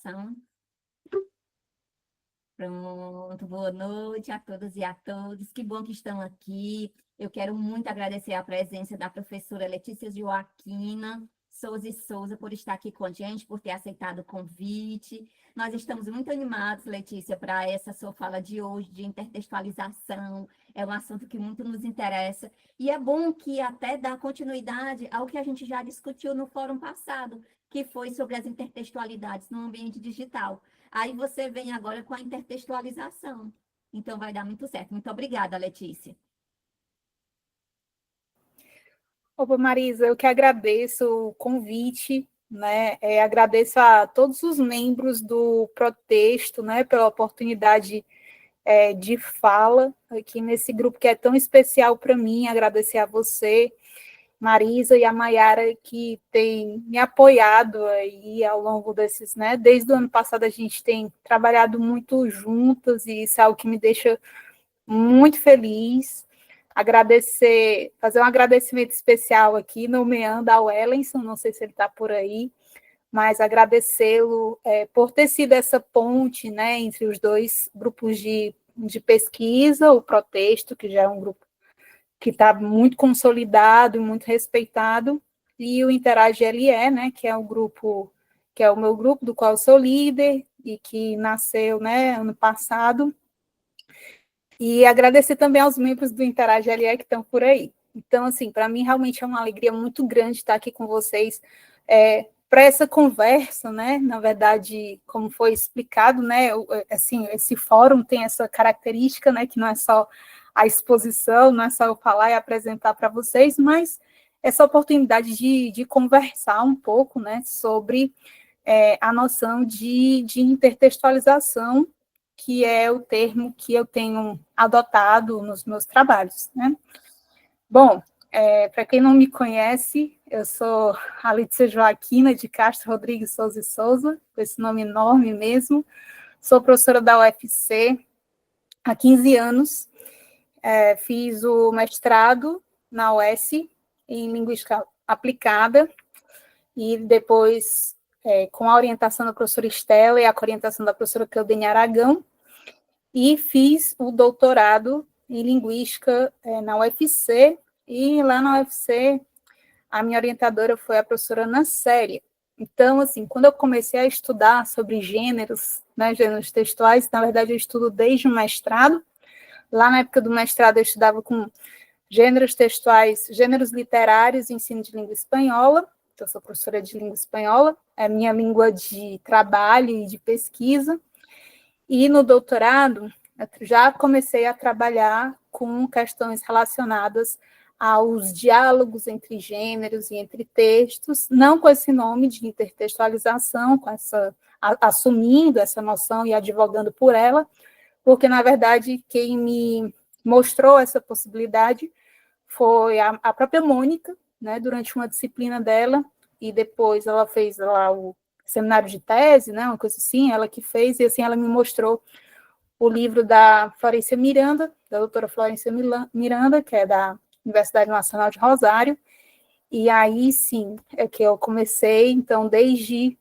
gravação. Pronto, boa noite a todas e a todos. Que bom que estão aqui. Eu quero muito agradecer a presença da professora Letícia Joaquina Souza e Souza por estar aqui com a gente, por ter aceitado o convite. Nós estamos muito animados, Letícia, para essa sua fala de hoje, de intertextualização. É um assunto que muito nos interessa. E é bom que até dá continuidade ao que a gente já discutiu no fórum passado, que foi sobre as intertextualidades no ambiente digital. Aí você vem agora com a intertextualização. Então, vai dar muito certo. Muito obrigada, Letícia. Opa, Marisa, eu que agradeço o convite, né? Agradeço a todos os membros do Protexto, né, pela oportunidade de fala aqui nesse grupo que é tão especial para mim. Agradecer a você, Marisa, e a Maiara, que tem me apoiado aí ao longo desses, né? Desde o ano passado a gente tem trabalhado muito juntas e isso é algo que me deixa muito feliz. Fazer um agradecimento especial aqui, nomeando ao Ellenson, não sei se ele está por aí, mas agradecê-lo por ter sido essa ponte, né, entre os dois grupos de pesquisa, o Protexto, que já é um grupo que está muito consolidado, muito respeitado, e o Interage LE, né, que é o grupo, que é o meu grupo, do qual eu sou líder, e que nasceu, né, ano passado. E agradecer também aos membros do Interage LE que estão por aí. Então, assim, para mim realmente é uma alegria muito grande estar aqui com vocês para essa conversa, né? Na verdade, como foi explicado, né? Assim, esse fórum tem essa característica, né? Que não é só a exposição, não é só eu falar e apresentar para vocês, mas essa oportunidade de conversar um pouco, né? Sobre a noção de intertextualização, que é o termo que eu tenho adotado nos meus trabalhos, né? Bom, para quem não me conhece, eu sou a Letícia Joaquina de Castro Rodrigues Souza e Souza, com esse nome enorme mesmo. Sou professora da UFC há 15 anos, fiz o mestrado na UES em Linguística Aplicada, e depois, com a orientação da professora Estela e a orientação da professora Claudine Aragão, e fiz o doutorado em Linguística na UFC, e lá na UFC a minha orientadora foi a professora Ana Célia. Então, assim, quando eu comecei a estudar sobre gêneros, né, gêneros textuais, na verdade eu estudo desde o mestrado. Lá na época do mestrado eu estudava com gêneros textuais, gêneros literários e ensino de língua espanhola. Então, eu sou professora de língua espanhola, é minha língua de trabalho e de pesquisa. E no doutorado, eu já comecei a trabalhar com questões relacionadas aos diálogos entre gêneros e entre textos, não com esse nome de intertextualização, assumindo essa noção e advogando por ela, porque, na verdade, quem me mostrou essa possibilidade foi a própria Mônica, né, durante uma disciplina dela, e depois ela fez lá o seminário de tese, né, uma coisa assim, ela que fez, e assim ela me mostrou o livro da Florência Miranda, da doutora Florência Miranda, que é da Universidade Nacional de Rosário, e aí sim é que eu comecei, então, desde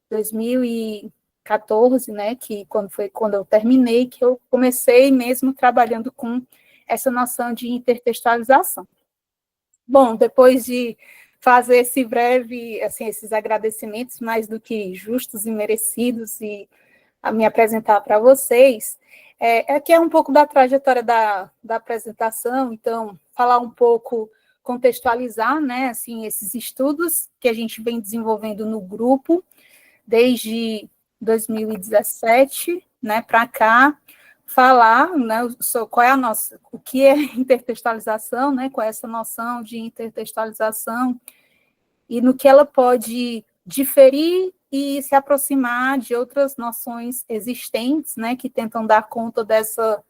2014, né, que quando eu terminei, que eu comecei mesmo trabalhando com essa noção de intertextualização. Bom, depois de fazer esse breve, assim, esses agradecimentos mais do que justos e merecidos e a me apresentar para vocês, aqui é um pouco da trajetória da apresentação, então, falar um pouco, contextualizar, né, assim, esses estudos que a gente vem desenvolvendo no grupo desde 2017, né, para cá, falar, né, qual é o que é intertextualização, né, qual é essa noção de intertextualização e no que ela pode diferir e se aproximar de outras noções existentes, né, que tentam dar conta dessa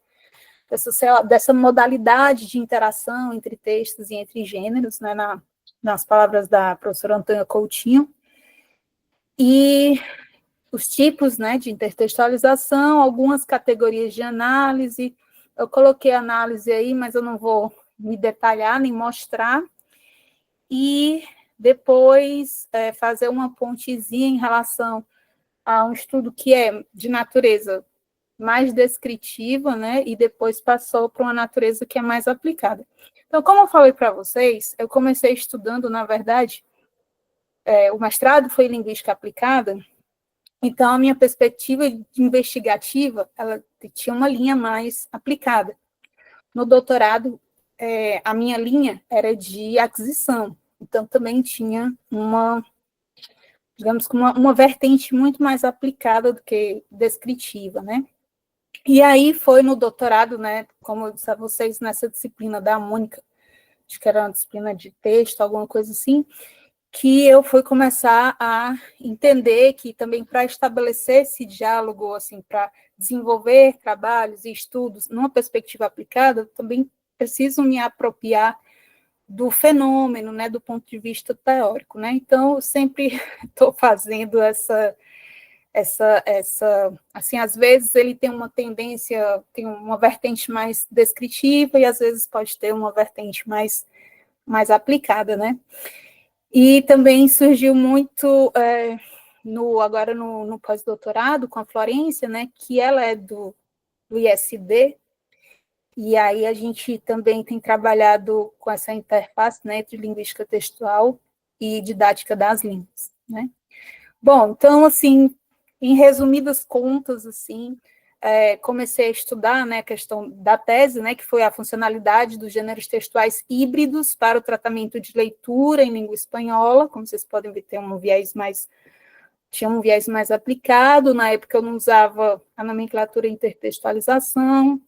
modalidade de interação entre textos e entre gêneros, né, nas palavras da professora Antônia Coutinho. E os tipos, né, de intertextualização, algumas categorias de análise. Eu coloquei análise aí, mas eu não vou me detalhar nem mostrar. E depois fazer uma pontezinha em relação a um estudo que é de natureza mais descritiva, né, e depois passou para uma natureza que é mais aplicada. Então, como eu falei para vocês, eu comecei estudando, na verdade, o mestrado foi em linguística aplicada, então a minha perspectiva investigativa, ela tinha uma linha mais aplicada. No doutorado, a minha linha era de aquisição, então também tinha uma, digamos, uma vertente muito mais aplicada do que descritiva, né? E aí foi no doutorado, né, como eu disse a vocês, nessa disciplina da Mônica, acho que era uma disciplina de texto, alguma coisa assim, que eu fui começar a entender que também para estabelecer esse diálogo, assim, para desenvolver trabalhos e estudos numa perspectiva aplicada, eu também preciso me apropriar do fenômeno, né, do ponto de vista teórico, né? Então, eu sempre estou fazendo essa, assim, às vezes ele tem uma tendência, tem uma vertente mais descritiva e às vezes pode ter uma vertente mais aplicada, né? E também surgiu muito agora no pós-doutorado com a Florência, né, que ela é do ISD, e aí a gente também tem trabalhado com essa interface, né, entre linguística textual e didática das línguas, né? Bom, então, assim, em resumidas contas, assim, comecei a estudar, né, a questão da tese, né, que foi a funcionalidade dos gêneros textuais híbridos para o tratamento de leitura em língua espanhola. Como vocês podem ver, tinha um viés mais aplicado. Na época eu não usava a nomenclatura intertextualização.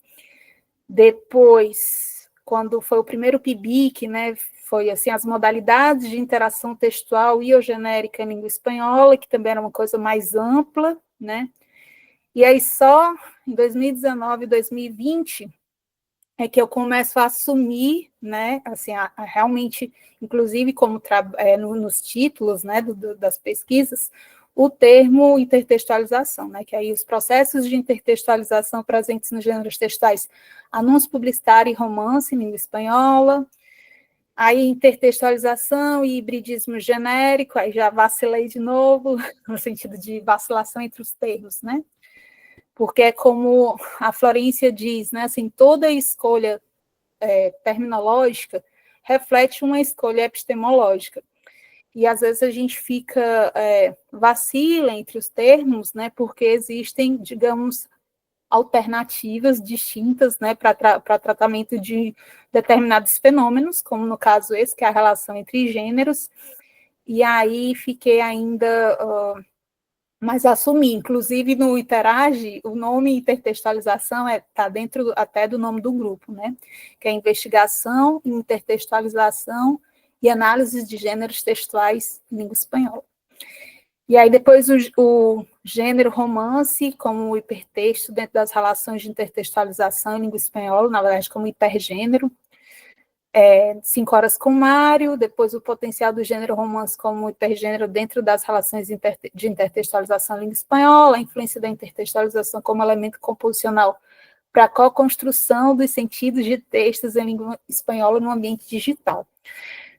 Depois, quando foi o primeiro PIBIC, né, foi assim, as modalidades de interação textual iogenérica em língua espanhola, que também era uma coisa mais ampla, né? E aí só em 2019 e 2020 é que eu começo a assumir, né, assim, a realmente, inclusive como nos títulos, né, das pesquisas, o termo intertextualização, né, que aí os processos de intertextualização presentes nos gêneros textuais, anúncio publicitário e romance em língua espanhola, aí intertextualização e hibridismo genérico, aí já vacilei de novo, no sentido de vacilação entre os termos, né, porque é como a Florência diz, né, assim, toda escolha terminológica reflete uma escolha epistemológica. E às vezes a gente vacila entre os termos, né, porque existem, digamos, alternativas distintas, né, para tratamento de determinados fenômenos, como no caso esse, que é a relação entre gêneros, e aí fiquei ainda mas assumi, inclusive no Interage, o nome intertextualização está dentro até do nome do grupo, né? Que é investigação, intertextualização e análise de gêneros textuais em língua espanhola. E aí depois o gênero romance como hipertexto dentro das relações de intertextualização em língua espanhola, na verdade como hipergênero, 5 horas com Mário, depois o potencial do gênero romance como hipergênero dentro das relações de intertextualização em língua espanhola, a influência da intertextualização como elemento composicional para a co-construção dos sentidos de textos em língua espanhola no ambiente digital.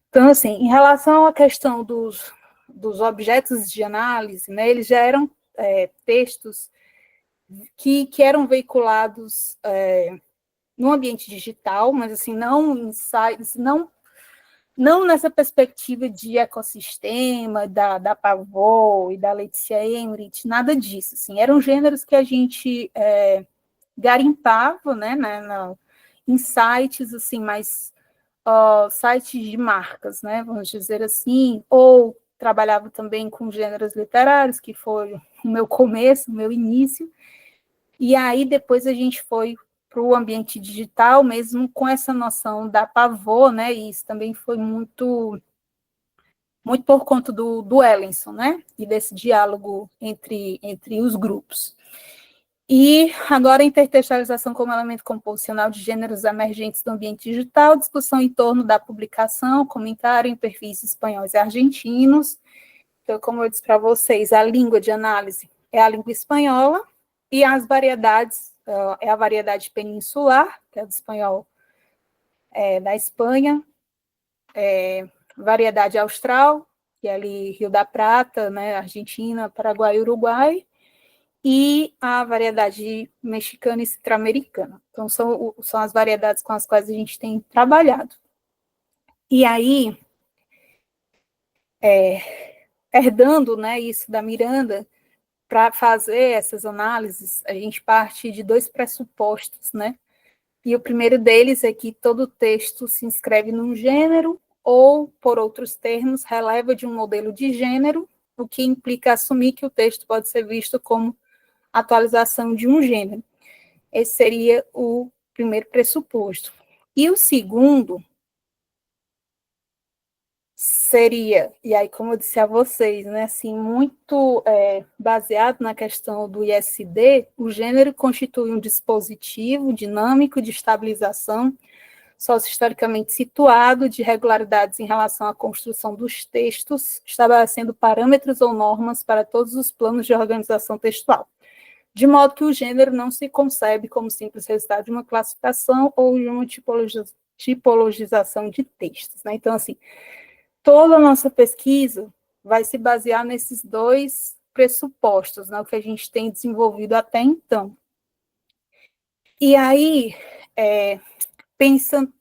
Então, assim, em relação à questão dos objetos de análise, né, eles já eram textos que eram veiculados no ambiente digital, mas assim, não nessa perspectiva de ecossistema, da Pavot e da Letícia Emmerich, nada disso. Assim, eram gêneros que a gente garimpava, né, em sites assim, mais sites de marcas, né, vamos dizer assim, ou trabalhava também com gêneros literários, que foi o meu começo, o meu início, e aí depois a gente foi para o ambiente digital, mesmo com essa noção da Pavot, né, e isso também foi muito por conta do Ellenson, né, e desse diálogo entre os grupos. E agora a intertextualização como elemento composicional de gêneros emergentes do ambiente digital, discussão em torno da publicação, comentário em perfis espanhóis e argentinos. Então, como eu disse para vocês, a língua de análise é a língua espanhola, e as variedades é a variedade peninsular, que é do espanhol da Espanha, variedade austral, que é ali Rio da Prata, né, Argentina, Paraguai e Uruguai, e a variedade mexicana e centro-americana. Então, são as variedades com as quais a gente tem trabalhado. E aí, herdando, né, isso da Miranda, para fazer essas análises, a gente parte de dois pressupostos, né? E o primeiro deles é que todo texto se inscreve num gênero ou, por outros termos, releva de um modelo de gênero, o que implica assumir que o texto pode ser visto como atualização de um gênero. Esse seria o primeiro pressuposto. E o segundo seria, e aí, como eu disse a vocês, né, assim, muito baseado na questão do ISD, o gênero constitui um dispositivo dinâmico de estabilização socio-historicamente situado de regularidades em relação à construção dos textos, estabelecendo parâmetros ou normas para todos os planos de organização textual, de modo que o gênero não se concebe como simples resultado de uma classificação ou de uma tipologização de textos, né? Então, assim, toda a nossa pesquisa vai se basear nesses dois pressupostos, né, o que a gente tem desenvolvido até então. E aí, pensando,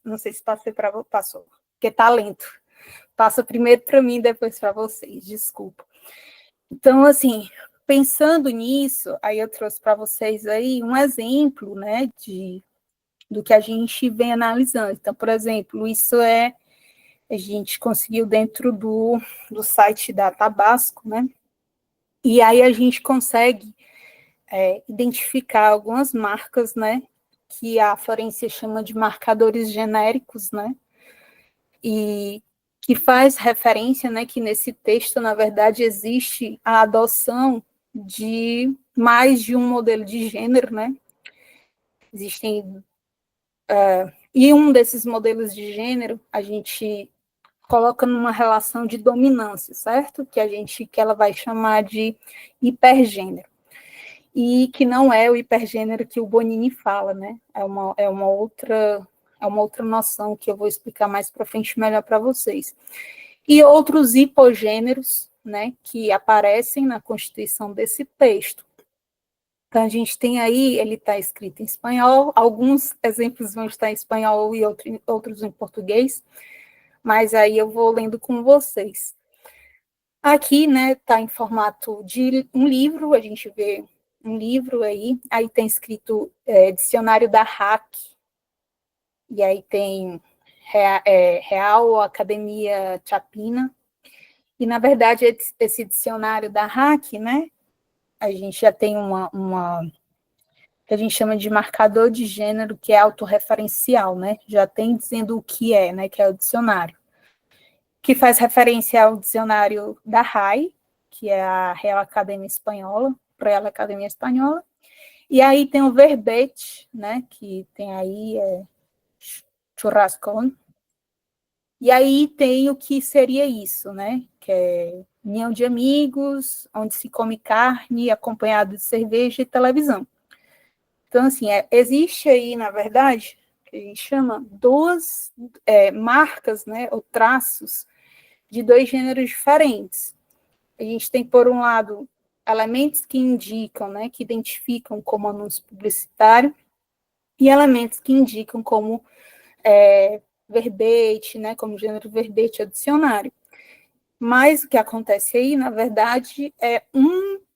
não sei se passei para você, passou, porque está lento. Passa primeiro para mim, depois para vocês, desculpa. Então, assim, pensando nisso, aí eu trouxe para vocês aí um exemplo, né, do que a gente vem analisando. Então, por exemplo, isso a gente conseguiu dentro do site da Tabasco, né? E aí a gente consegue identificar algumas marcas, né? Que a Florência chama de marcadores genéricos, né? E que faz referência, né? Que nesse texto, na verdade, existe a adoção de mais de um modelo de gênero, né? Existem... e um desses modelos de gênero, a gente coloca numa relação de dominância, certo? Que ela vai chamar de hipergênero. E que não é o hipergênero que o Bonini fala, né? É uma outra noção que eu vou explicar mais para frente melhor para vocês. E outros hipogêneros, né, que aparecem na constituição desse texto. Então, a gente tem aí, ele está escrito em espanhol, alguns exemplos vão estar em espanhol e outros em português, mas aí eu vou lendo com vocês. Aqui, né, está em formato de um livro, a gente vê um livro aí tem escrito Dicionário da RAC, e aí tem Real Academia Chapina, e na verdade esse dicionário da RAC, né, a gente já tem uma que a gente chama de marcador de gênero, que é autorreferencial, né, já tem dizendo o que é, né, que é o dicionário, que faz referência ao dicionário da RAI, que é a Real Academia Espanhola, e aí tem o verbete, né, que tem aí churrascón, e aí tem o que seria isso, né, que é união de amigos, onde se come carne, acompanhado de cerveja e televisão. Então, assim, existe aí, na verdade, que a gente chama duas marcas, né, ou traços de dois gêneros diferentes. A gente tem, por um lado, elementos que indicam, né, que identificam como anúncio publicitário, e elementos que indicam como verbete, né, como gênero verbete ou dicionário. Mas o que acontece aí, na verdade, é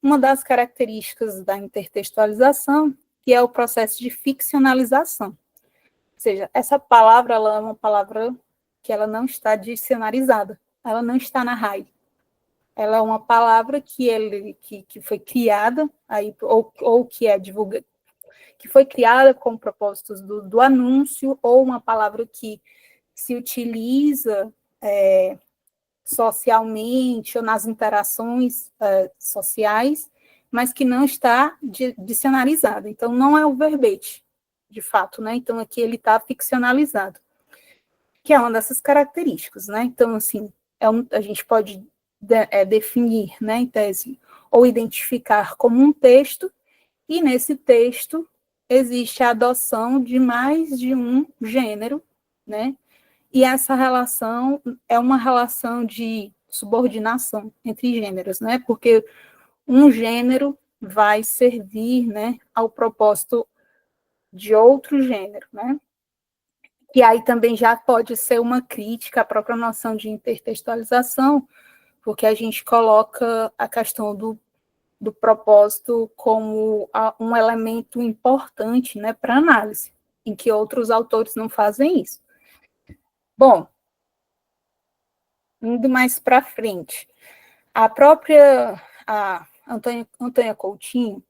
uma das características da intertextualização, que é o processo de ficcionalização. Ou seja, essa palavra ela é uma palavra que ela não está dicionarizada, ela não está na RAI. Ela é uma palavra que foi criada, aí, ou que é divulgada, que foi criada com propósitos do anúncio, ou uma palavra que se utiliza socialmente ou nas interações sociais, mas que não está dicionarizada. Então, não é o verbete, de fato, né? Então, aqui ele está ficcionalizado, que é uma dessas características, né? Então, assim, a gente pode definir, né, em tese, ou identificar como um texto, e nesse texto existe a adoção de mais de um gênero, né? E essa relação é uma relação de subordinação entre gêneros, né? Porque um gênero vai servir, né, ao propósito de outro gênero, né? E aí também já pode ser uma crítica à própria noção de intertextualização, porque a gente coloca a questão do propósito como um elemento importante, né, para análise, em que outros autores não fazem isso. Bom, indo mais para frente, a Antônia Coutinho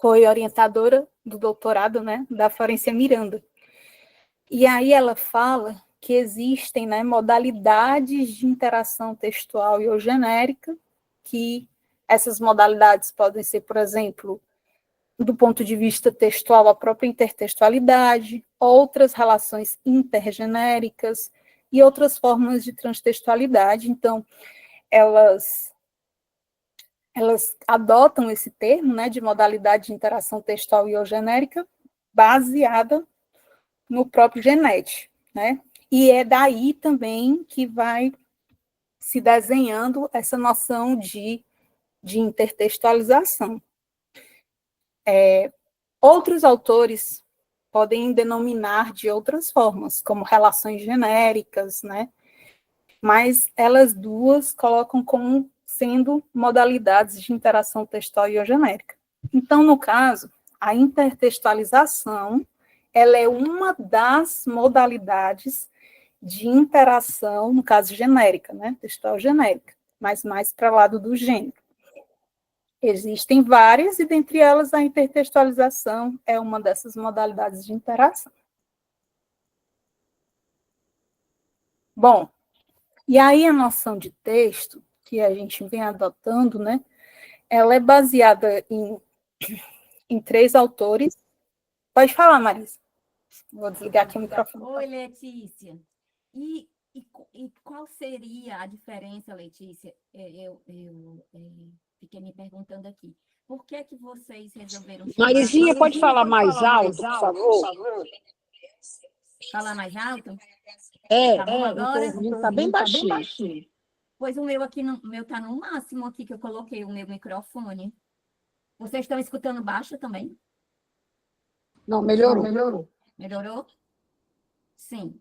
foi orientadora do doutorado, né, da Florência Miranda. E aí ela fala que existem, né, modalidades de interação textual e eugenérica, que essas modalidades podem ser, por exemplo, do ponto de vista textual, a própria intertextualidade, outras relações intergenéricas e outras formas de transtextualidade. Então, elas adotam esse termo, né, de modalidade de interação textual e eugenérica, baseada no próprio Genet, né? E é daí também que vai se desenhando essa noção de intertextualização. Outros autores podem denominar de outras formas, como relações genéricas, né? Mas elas duas colocam como sendo modalidades de interação textual e eugenérica. Então, no caso, a intertextualização ela é uma das modalidades de interação, no caso genérica, né? Textual genérica, mas mais para o lado do gênero. Existem várias, e dentre elas a intertextualização é uma dessas modalidades de interação. Bom, e aí a noção de texto, que a gente vem adotando, né, ela é baseada em três autores. Pode falar, Marisa. Vou desligar aqui o microfone. Oi, Letícia. E qual seria a diferença, Letícia? Fiquei me perguntando aqui. Por que que vocês resolveram chamar... Marizinha, pode falar mais alto, por favor? Falar mais alto? Tá bom agora? Tá bem baixinho. Pois o meu aqui, o meu tá no máximo aqui que eu coloquei o meu microfone. Vocês estão escutando baixo também? Não, melhorou. Melhorou? Sim.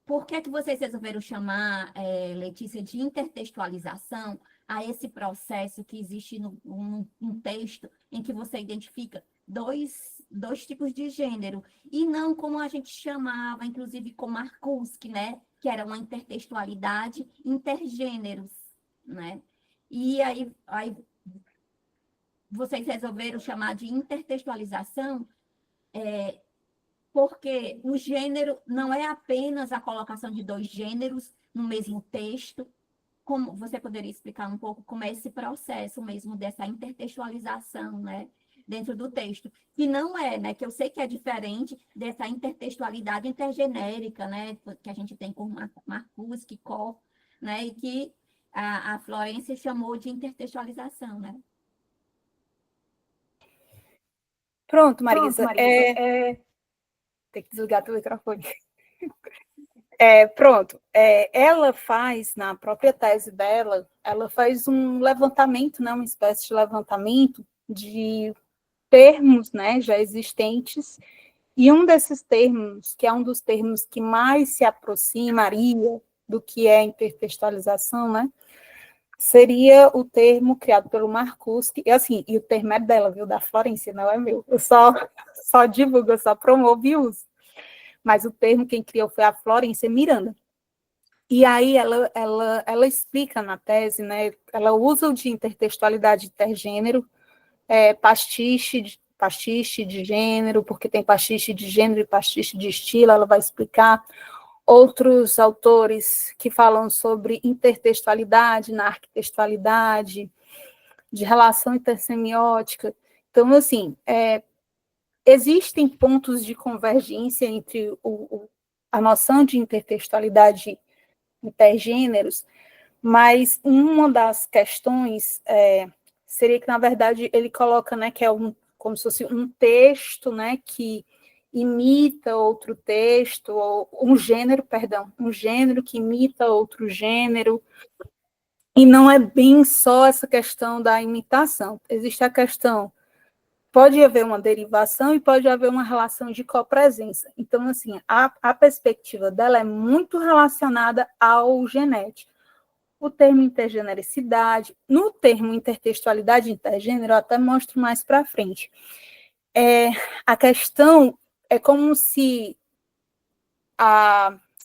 Por que que vocês resolveram chamar, Letícia, de intertextualização a esse processo que existe num texto em que você identifica dois tipos de gênero, e não como a gente chamava, inclusive com Marcuski, né? Que era uma intertextualidade intergêneros, né? E aí vocês resolveram chamar de intertextualização, porque o gênero não é apenas a colocação de dois gêneros no mesmo texto. Como você poderia explicar um pouco como é esse processo mesmo dessa intertextualização, né, dentro do texto, que não é, né, que eu sei que é diferente dessa intertextualidade intergenérica, né, que a gente tem com Marcuski, Koch, né, e que a Florência chamou de intertextualização, né? Pronto, Marisa. Tem que desligar o microfone. Pronto. Ela faz, na própria tese dela, ela faz um levantamento, né, uma espécie de levantamento de termos, né, já existentes, e um desses termos, que é um dos termos que mais se aproximaria do que é intertextualização, né, seria o termo criado pelo Marcuski, e assim, e o termo é dela, viu, da Florência, não é meu, eu só divulgo, eu só promovo e uso, mas o termo quem criou foi a Florência Miranda. E aí ela explica na tese, né, ela usa o de intertextualidade intergênero, pastiche de gênero, porque tem pastiche de gênero e pastiche de estilo, ela vai explicar. Outros autores que falam sobre intertextualidade, na arquitextualidade, de relação intersemiótica. Então, assim, existem pontos de convergência entre a noção de intertextualidade intergêneros, mas uma das questões seria que, na verdade, ele coloca, né, que é como se fosse um texto, né, que imita outro texto, ou um gênero que imita outro gênero. E não é bem só essa questão da imitação. Existe a questão, pode haver uma derivação e pode haver uma relação de copresença. Então, assim, a perspectiva dela é muito relacionada ao genético. O termo intergenericidade, no termo intertextualidade intergênero, eu até mostro mais para frente. A questão é como se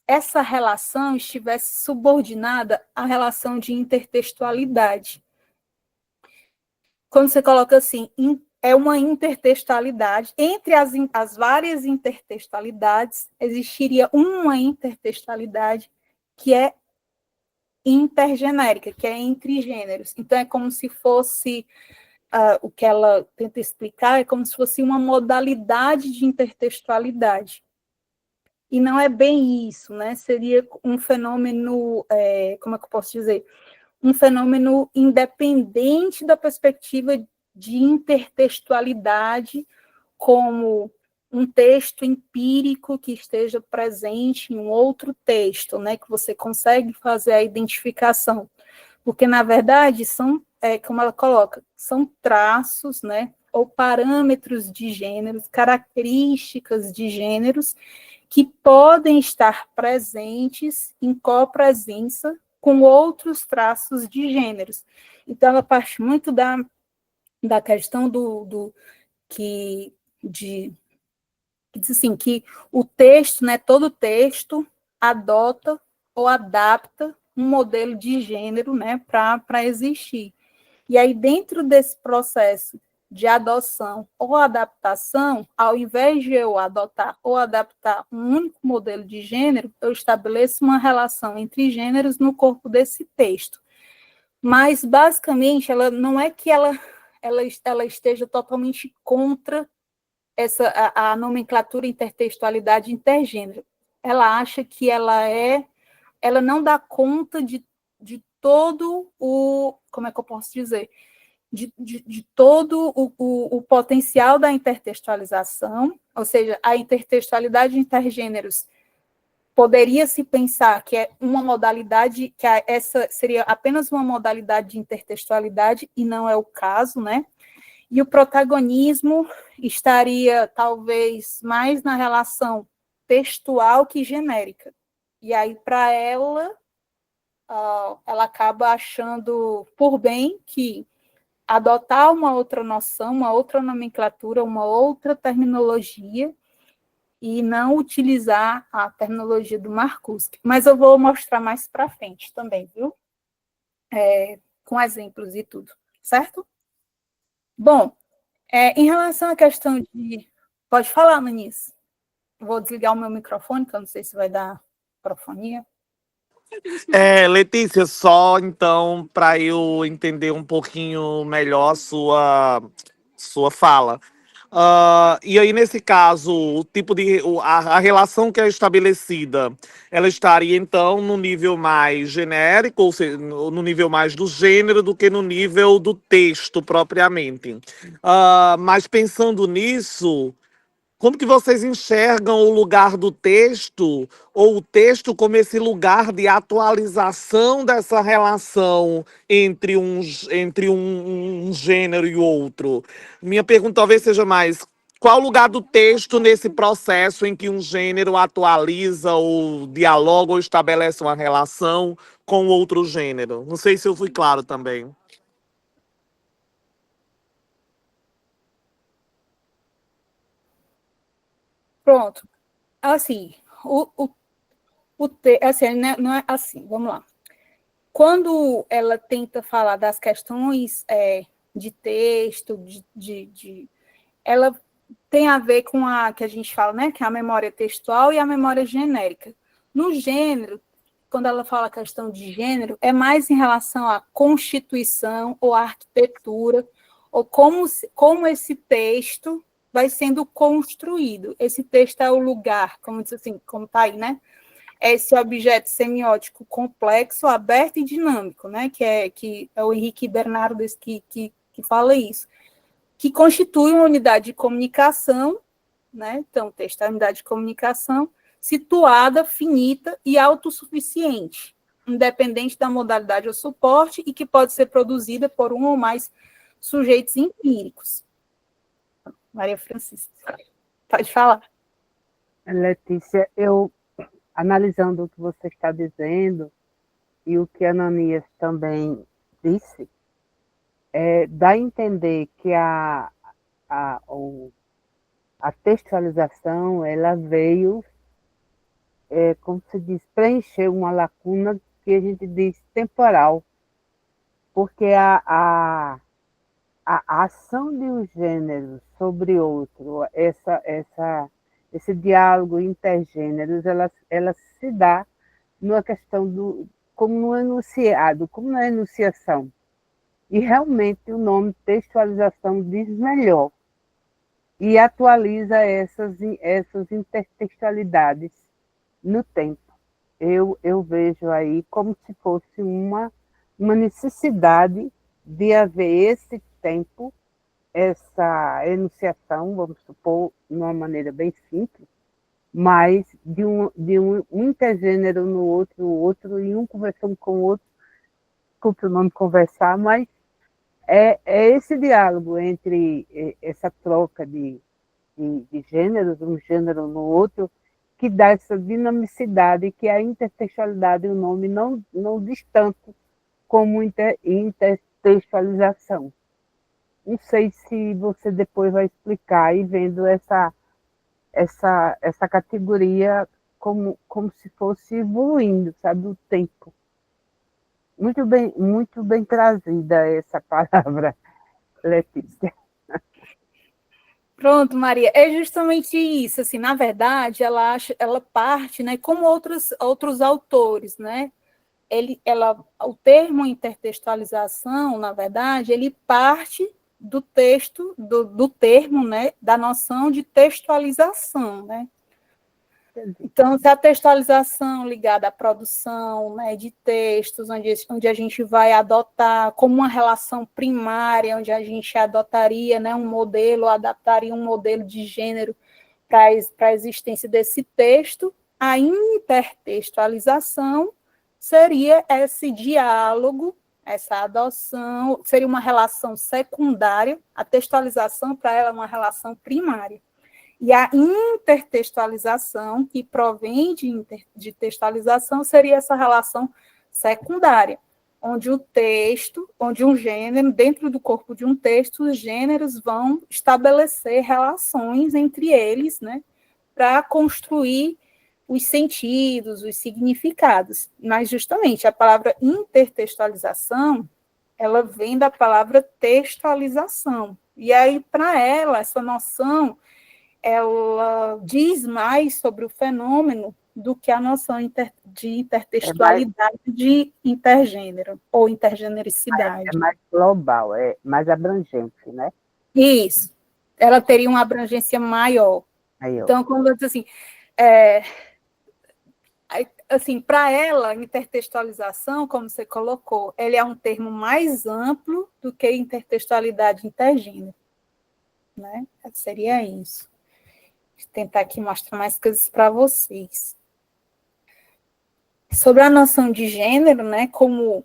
essa relação estivesse subordinada à relação de intertextualidade. Quando você coloca assim, é uma intertextualidade, entre as várias intertextualidades, existiria uma intertextualidade que é intergenérica, que é entre gêneros. Então, é como se fosse, o que ela tenta explicar, é como se fosse uma modalidade de intertextualidade. E não é bem isso, né? Seria um fenômeno, como é que eu posso dizer? Um fenômeno independente da perspectiva de intertextualidade, como um texto empírico que esteja presente em um outro texto, né, que você consegue fazer a identificação. Porque, na verdade, são, como ela coloca, são traços, né, ou parâmetros de gêneros, características de gêneros, que podem estar presentes em copresença com outros traços de gêneros. Então, ela parte muito da questão que diz assim, que o texto, né, todo texto adota ou adapta um modelo de gênero, né, para existir. E aí, dentro desse processo de adoção ou adaptação, ao invés de eu adotar ou adaptar um único modelo de gênero, eu estabeleço uma relação entre gêneros no corpo desse texto. Mas, basicamente, ela não é que ela esteja totalmente contra a nomenclatura intertextualidade intergênero. Ela acha que ela não dá conta de todo como é que eu posso dizer? De todo o potencial da intertextualização, ou seja, a intertextualidade intergêneros poderia se pensar que é uma modalidade, que essa seria apenas uma modalidade de intertextualidade, e não é o caso, né? E o protagonismo estaria, talvez, mais na relação textual que genérica. E aí, para ela acaba achando por bem que adotar uma outra noção, uma outra nomenclatura, uma outra terminologia, e não utilizar a terminologia do Marcuse. Mas eu vou mostrar mais para frente também, viu? Com exemplos e tudo, certo? Bom, em relação à questão de... Pode falar, Manice. Vou desligar o meu microfone, que eu não sei se vai dar microfonia. Letícia, só então para eu entender um pouquinho melhor sua fala. E aí, nesse caso, o tipo a relação que é estabelecida, ela estaria então no nível mais genérico, ou seja, no nível mais do gênero do que no nível do texto propriamente. Mas pensando nisso, como que vocês enxergam o lugar do texto, ou o texto como esse lugar de atualização dessa relação entre um gênero e outro? Minha pergunta talvez seja mais: qual o lugar do texto nesse processo em que um gênero atualiza ou dialoga ou estabelece uma relação com outro gênero? Não sei se eu fui claro também. Pronto. Assim, assim, né, não é assim, vamos lá. Quando ela tenta falar das questões de texto, ela tem a ver com a que a gente fala, né, que é a memória textual e a memória genérica. No gênero, quando ela fala a questão de gênero, é mais em relação à constituição ou à arquitetura, ou como esse texto vai sendo construído. Esse texto é o lugar, como diz assim, como está aí, né? É esse objeto semiótico complexo, aberto e dinâmico, né? Que é o Henrique Bernardo que fala isso, que constitui uma unidade de comunicação, né? Então, o texto é uma unidade de comunicação situada, finita e autossuficiente. independente da modalidade ou suporte, e que pode ser produzida por um ou mais sujeitos empíricos. Maria Francisca, pode falar. Letícia, eu, analisando o que você está dizendo e o que a Ananias também disse, dá a entender que a textualização, ela veio, como se diz, preencher uma lacuna que a gente diz temporal, porque a ação de um gênero sobre outro, esse diálogo intergêneros, ela se dá numa questão como no enunciado, como na enunciação. E realmente o nome textualização diz melhor e atualiza essas intertextualidades no tempo. Eu vejo aí como se fosse uma necessidade de haver esse tempo, essa enunciação, vamos supor, de uma maneira bem simples, mas de um intergênero no outro, o outro, e um conversando com o outro, desculpe o nome conversar, mas é esse diálogo entre essa troca de gêneros, um gênero no outro, que dá essa dinamicidade, que a intertextualidade, o nome não diz tanto como intertextualização. Não sei se você depois vai explicar, e vendo essa categoria como se fosse evoluindo, sabe, o tempo. Muito bem trazida essa palavra, Letícia. Pronto, Maria, é justamente isso, assim, na verdade, ela parte, né, como outros autores, né, o termo intertextualização, na verdade, ele parte do texto, do termo, né, da noção de textualização, né. Então, se a textualização ligada à produção, né, de textos, onde a gente vai adotar como uma relação primária, onde a gente adotaria, né, um modelo, adaptaria um modelo de gênero para a existência desse texto, a intertextualização seria esse diálogo, essa adoção, seria uma relação secundária, a textualização para ela é uma relação primária. E a intertextualização, que provém de textualização, seria essa relação secundária, onde o texto, onde um gênero, dentro do corpo de um texto, os gêneros vão estabelecer relações entre eles, né, para construir os sentidos, os significados. Mas, justamente, a palavra intertextualização, ela vem da palavra textualização. E aí, para ela, essa noção, ela diz mais sobre o fenômeno do que a noção de intertextualidade de intergênero, ou intergenericidade. É mais global, é mais abrangente, né? Isso. Ela teria uma abrangência maior. Então, quando eu digo assim, para ela, intertextualização, como você colocou, ele é um termo mais amplo do que intertextualidade intergênero, né? Seria isso. Vou tentar aqui mostrar mais coisas para vocês. Sobre a noção de gênero, né, como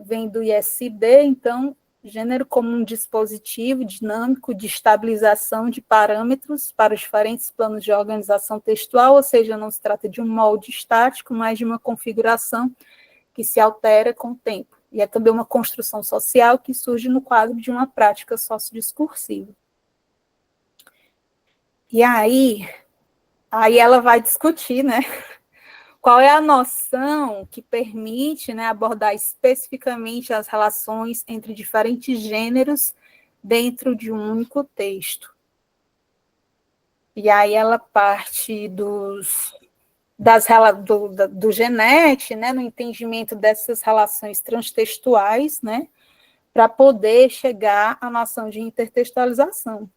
vem do ISD, então, gênero como um dispositivo dinâmico de estabilização de parâmetros para os diferentes planos de organização textual, ou seja, não se trata de um molde estático, mas de uma configuração que se altera com o tempo. E é também uma construção social que surge no quadro de uma prática sociodiscursiva. E aí ela vai discutir, né, qual é a noção que permite, né, abordar especificamente as relações entre diferentes gêneros dentro de um único texto. E aí ela parte do Genet, né, no entendimento dessas relações transtextuais, né, para poder chegar à noção de intertextualização.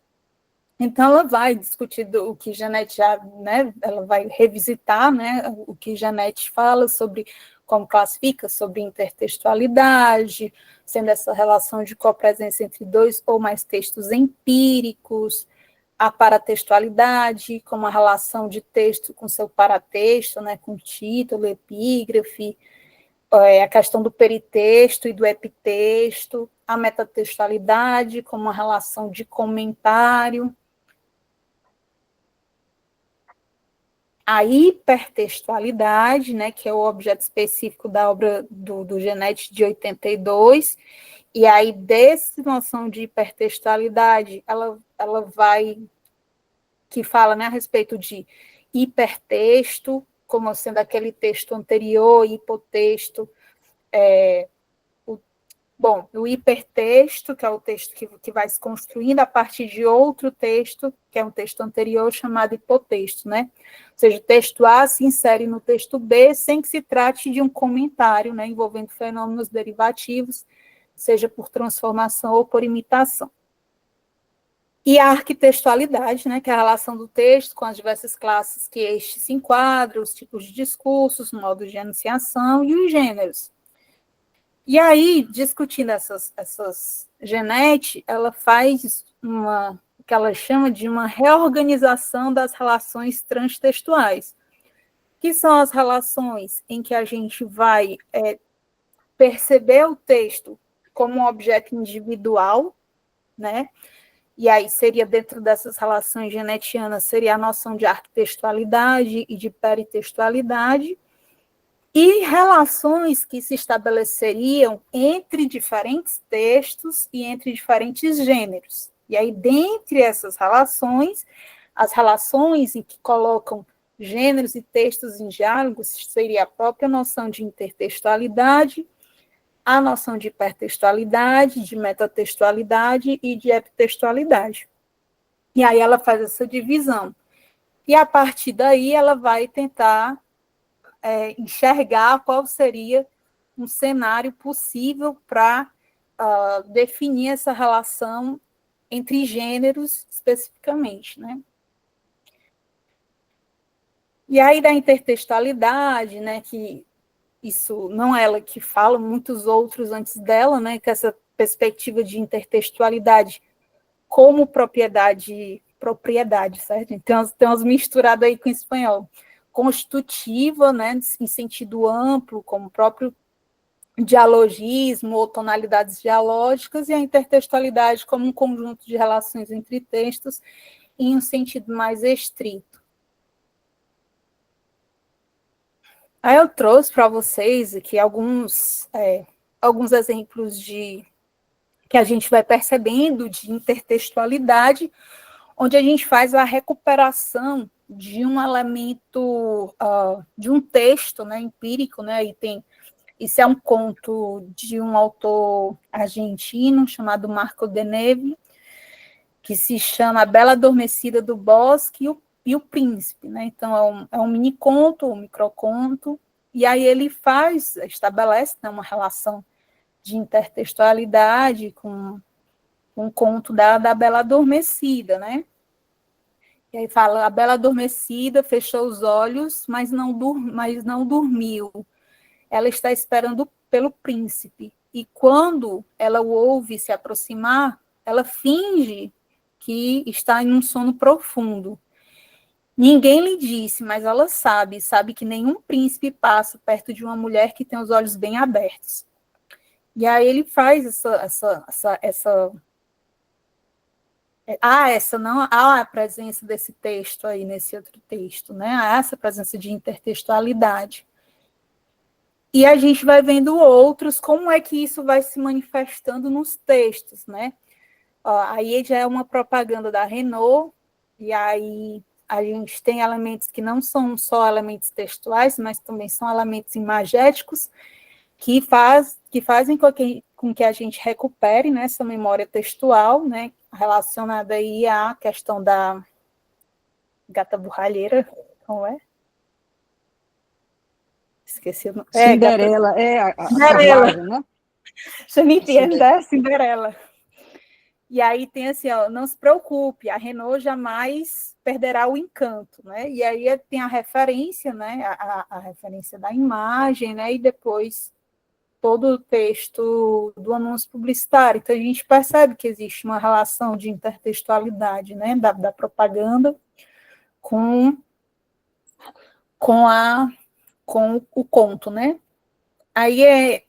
Então, ela vai discutir o que Genet já, né, ela vai revisitar, né, o que Genet fala sobre como classifica, sobre intertextualidade, sendo essa relação de copresença entre dois ou mais textos empíricos, a paratextualidade, como a relação de texto com seu paratexto, né, com título, epígrafe, a questão do peritexto e do epitexto, a metatextualidade como uma relação de comentário, a hipertextualidade, né, que é o objeto específico da obra do Genetti de 82, e aí dessa noção de hipertextualidade, ela vai, que fala, né, a respeito de hipertexto, como sendo aquele texto anterior, hipotexto, o hipertexto, que é o texto que vai se construindo a partir de outro texto, que é um texto anterior, chamado hipotexto, né? Ou seja, o texto A se insere no texto B sem que se trate de um comentário, né, envolvendo fenômenos derivativos, seja por transformação ou por imitação. E a arquitextualidade, né, que é a relação do texto com as diversas classes que este se enquadram, os tipos de discursos, modos de enunciação e os gêneros. E aí, discutindo essas Genetti, ela faz o que ela chama de uma reorganização das relações transtextuais, que são as relações em que a gente vai perceber o texto como um objeto individual, né? E aí seria, dentro dessas relações genetianas, seria a noção de arquitextualidade e de peritextualidade, e relações que se estabeleceriam entre diferentes textos e entre diferentes gêneros. E aí, dentre essas relações, as relações em que colocam gêneros e textos em diálogos seria a própria noção de intertextualidade, a noção de hipertextualidade, de metatextualidade e de epitextualidade. E aí ela faz essa divisão. E a partir daí ela vai tentar enxergar qual seria um cenário possível para definir essa relação entre gêneros especificamente, né? E aí da intertextualidade, né, que isso não é ela que fala, muitos outros antes dela, né, que essa perspectiva de intertextualidade como propriedade, certo? Então, tem umas misturadas aí com o espanhol. Constitutiva, né, em sentido amplo, como o próprio dialogismo ou tonalidades dialógicas, e a intertextualidade como um conjunto de relações entre textos em um sentido mais estrito. Aí eu trouxe para vocês aqui alguns exemplos que a gente vai percebendo de intertextualidade, onde a gente faz a recuperação de um elemento, de um texto, né, empírico, né, isso é um conto de um autor argentino chamado Marco de Neve, que se chama A Bela Adormecida do Bosque e o Príncipe, né? Então é um mini conto, um microconto, e aí ele estabelece, né, uma relação de intertextualidade com um conto da Bela Adormecida, né? E aí fala, a Bela Adormecida fechou os olhos, mas não dormiu. Ela está esperando pelo príncipe. E quando ela o ouve se aproximar, ela finge que está em um sono profundo. Ninguém lhe disse, mas ela sabe que nenhum príncipe passa perto de uma mulher que tem os olhos bem abertos. E aí ele faz há a presença desse texto aí, nesse outro texto, né? Há essa presença de intertextualidade. E a gente vai vendo outros, como é que isso vai se manifestando nos textos, né? Aí já é uma propaganda da Renault, e aí a gente tem elementos que não são só elementos textuais, mas também são elementos imagéticos, que fazem com que a gente recupere, né, essa memória textual, né, relacionada aí à questão da gata borralheira, como é? Esqueci o nome. Cinderela, a Cinderela. carruagem, né? Você me entende, né? Cinderela. E aí tem assim, não se preocupe, a Renault jamais perderá o encanto, né? E aí tem a referência, né? A referência da imagem, né? E depois todo o texto do anúncio publicitário. Então a gente percebe que existe uma relação de intertextualidade, né? Da propaganda com o conto, né? Aí é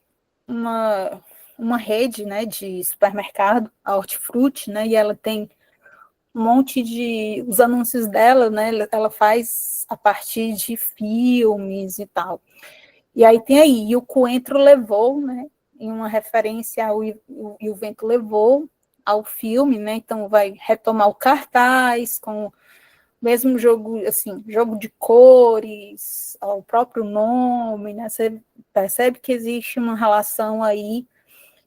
uma rede, né, de supermercado, a Hortifruti, né, e ela tem um monte de... Os anúncios dela, né, ela faz a partir de filmes e tal. E aí tem aí, e o Coentro levou, né, em uma referência ao E o Vento Levou, ao filme, né, então vai retomar o cartaz com o mesmo jogo, assim, jogo de cores, o próprio nome, né, você percebe que existe uma relação aí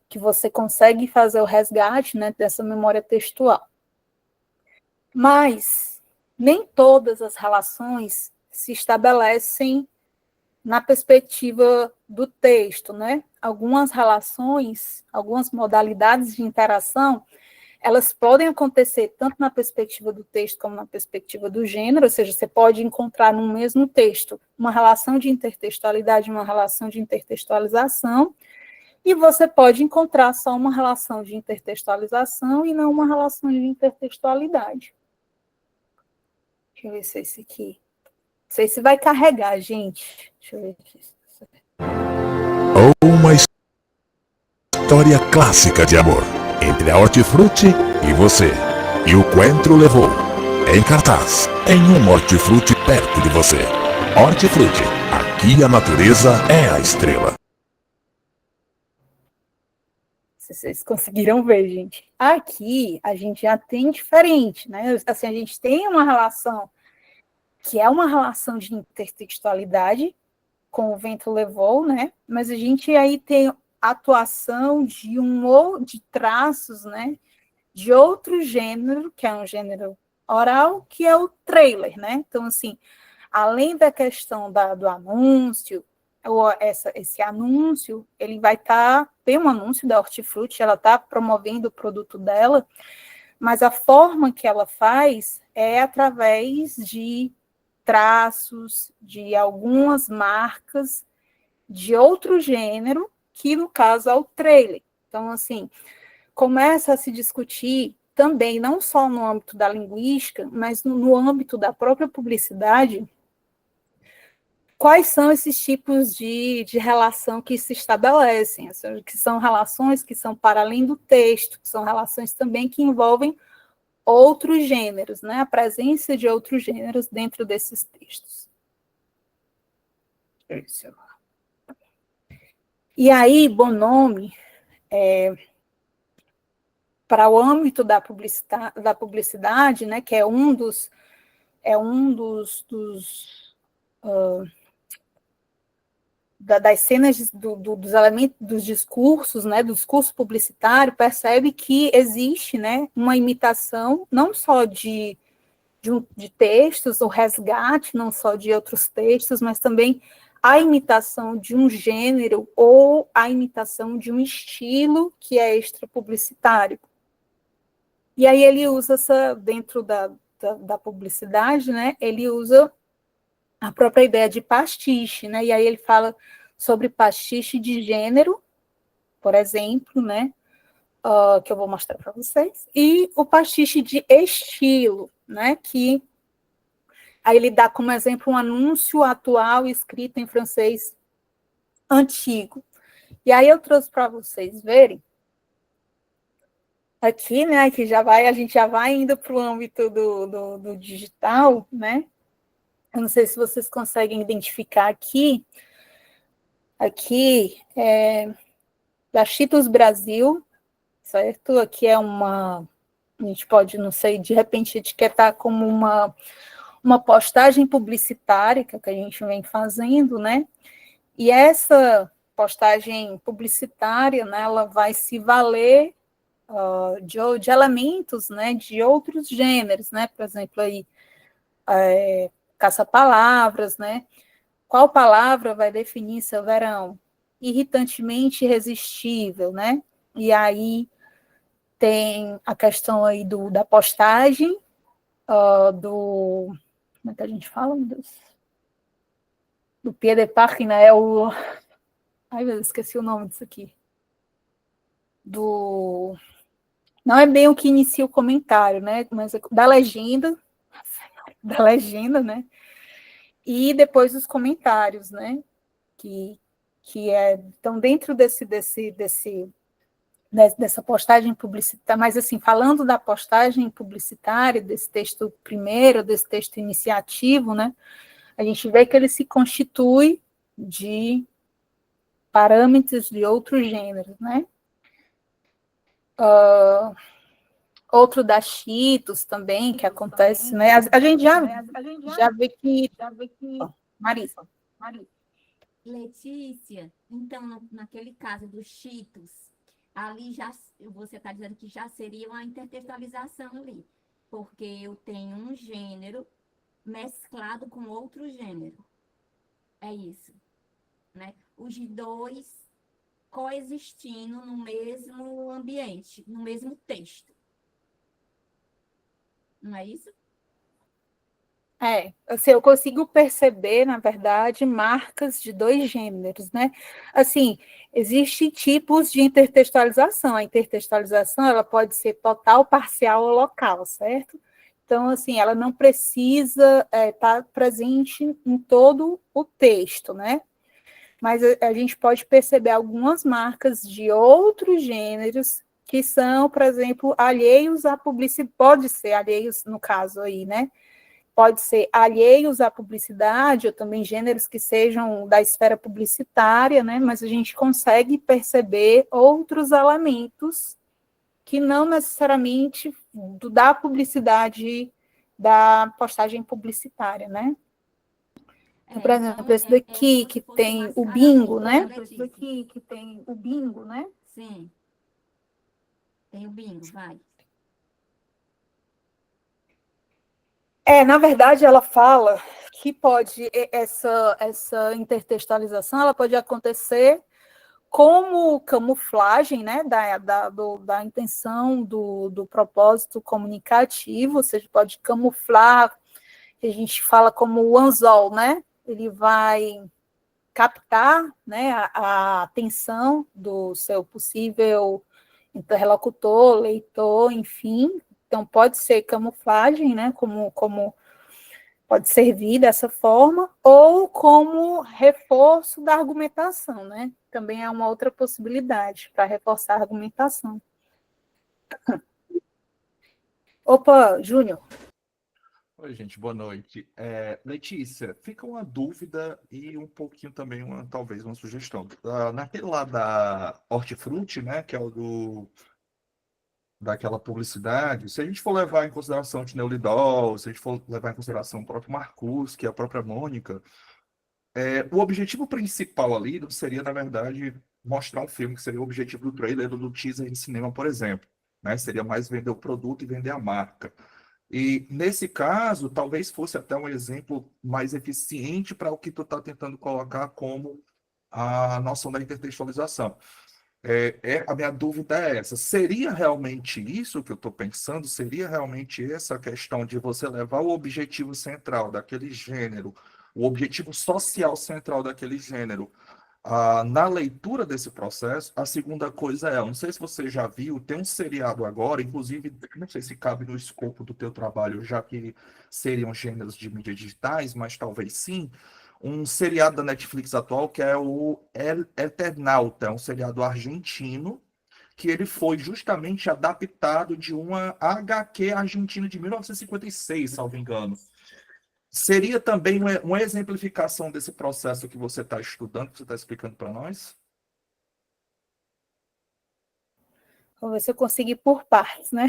que você consegue fazer o resgate, né, dessa memória textual. Mas nem todas as relações se estabelecem na perspectiva do texto, né? Algumas relações, algumas modalidades de interação, elas podem acontecer tanto na perspectiva do texto como na perspectiva do gênero, ou seja, você pode encontrar no mesmo texto uma relação de intertextualidade, uma relação de intertextualização, e você pode encontrar só uma relação de intertextualização e não uma relação de intertextualidade. Deixa eu ver se é esse aqui. Não sei se vai carregar, gente. Deixa eu ver aqui. Uma história clássica de amor entre a Hortifruti e você. E o Coentro levou. Em cartaz, em um Hortifruti perto de você. Hortifruti, aqui a natureza é a estrela. Se vocês conseguiram ver, gente. Aqui, a gente já tem diferente, né? Assim, a gente tem uma relação que é uma relação de intertextualidade, com o Vento Levou, né? Mas a gente aí tem a atuação de traços, né? De outro gênero, que é um gênero oral, que é o trailer, né? Então, assim, além da questão do anúncio, esse anúncio, ele vai tem um anúncio da Hortifruti, ela está promovendo o produto dela, mas a forma que ela faz é através de traços, de algumas marcas de outro gênero, que no caso é o trailer. Então, assim, começa a se discutir também, não só no âmbito da linguística, mas no âmbito da própria publicidade, quais são esses tipos de relação que se estabelecem, que são relações que são para além do texto, que são relações também que envolvem outros gêneros, né? A presença de outros gêneros dentro desses textos. E aí, Bonomi, para o âmbito da publicidade, né, que é um dos das cenas dos elementos dos discursos, né, do discurso publicitário, percebe que existe, né, uma imitação não só de textos, o resgate não só de outros textos, mas também a imitação de um gênero ou a imitação de um estilo que é extrapublicitário. E aí ele usa dentro da publicidade, né, ele usa a própria ideia de pastiche, né? E aí ele fala sobre pastiche de gênero, por exemplo, né? Que eu vou mostrar para vocês, e o pastiche de estilo, né? Que aí ele dá como exemplo um anúncio atual escrito em francês antigo. E aí eu trouxe para vocês verem aqui, né? Que a gente já vai indo para o âmbito do digital, né? Eu não sei se vocês conseguem identificar aqui da Cheetos Brasil, certo? Aqui é a gente pode, não sei, de repente etiquetar como uma postagem publicitária, que é o que a gente vem fazendo, né? E essa postagem publicitária, né, ela vai se valer de elementos, né, de outros gêneros, né? Por exemplo, aí, caça-palavras, né? Qual palavra vai definir seu verão? Irritantemente irresistível, né? E aí tem a questão aí da postagem, como é que a gente fala, meu Deus? Do pied de página, ai, meu Deus, esqueci o nome disso aqui. Não é bem o que inicia o comentário, né? Mas da legenda, né? E depois os comentários, né? Que então, dentro dessa postagem publicitária, mas assim, falando da postagem publicitária, desse texto primeiro, desse texto iniciativo, né, a gente vê que ele se constitui de parâmetros de outros gêneros, né? Outro da Cheetos também, que acontece, né? A gente já vê que... Marisa. Letícia, então, naquele caso dos Cheetos, ali já, você está dizendo que já seria uma intertextualização ali, porque eu tenho um gênero mesclado com outro gênero. É isso, né? Os dois coexistindo no mesmo ambiente, no mesmo texto. Não é isso? Assim, eu consigo perceber, na verdade, marcas de dois gêneros, né? Assim, existem tipos de intertextualização. A intertextualização, ela pode ser total, parcial ou local, certo? Então, assim, ela não precisa estar presente em todo o texto, né? Mas a gente pode perceber algumas marcas de outros gêneros que são, por exemplo, alheios à publicidade, pode ser alheios, no caso aí, né? Pode ser alheios à publicidade, ou também gêneros que sejam da esfera publicitária, né? Mas a gente consegue perceber outros elementos que não necessariamente da publicidade, da postagem publicitária, né? Então, por exemplo, esse daqui que tem o bingo, né? Esse daqui que tem o bingo, né? Sim. Tem o bingo, vai. Na verdade, ela fala que essa intertextualização ela pode acontecer como camuflagem, né, da intenção do propósito comunicativo, ou seja, pode camuflar, a gente fala como o anzol, né? Ele vai captar, né, a atenção do seu possível interlocutor, leitor, enfim. Então, pode ser camuflagem, né, como pode servir dessa forma, ou como reforço da argumentação, né? Também é uma outra possibilidade para reforçar a argumentação. Opa, Júnior. Oi, gente, boa noite. Letícia, fica uma dúvida e um pouquinho também, talvez uma sugestão. Naquele lá da Hortifruti, né, que é o daquela publicidade, se a gente for levar em consideração o Neolidol, se a gente for levar em consideração o próprio Marcus, que é a própria Mônica, o objetivo principal ali não seria, na verdade, mostrar um filme, que seria o objetivo do trailer, do teaser de cinema, por exemplo, né? Seria mais vender o produto e vender a marca. E, nesse caso, talvez fosse até um exemplo mais eficiente para o que tu está tentando colocar como a noção da intertextualização. A minha dúvida é essa: seria realmente isso que eu estou pensando? Seria realmente essa questão de você levar o objetivo central daquele gênero, o objetivo social central daquele gênero, na leitura desse processo? A segunda coisa não sei se você já viu, tem um seriado agora, inclusive, não sei se cabe no escopo do teu trabalho, já que seriam gêneros de mídias digitais, mas talvez sim, um seriado da Netflix atual que é o El Eternauta, um seriado argentino, que ele foi justamente adaptado de uma HQ argentina de 1956, salvo engano. Seria também uma exemplificação desse processo que você está estudando, que você está explicando para nós? Vamos ver se eu consigo ir por partes, né?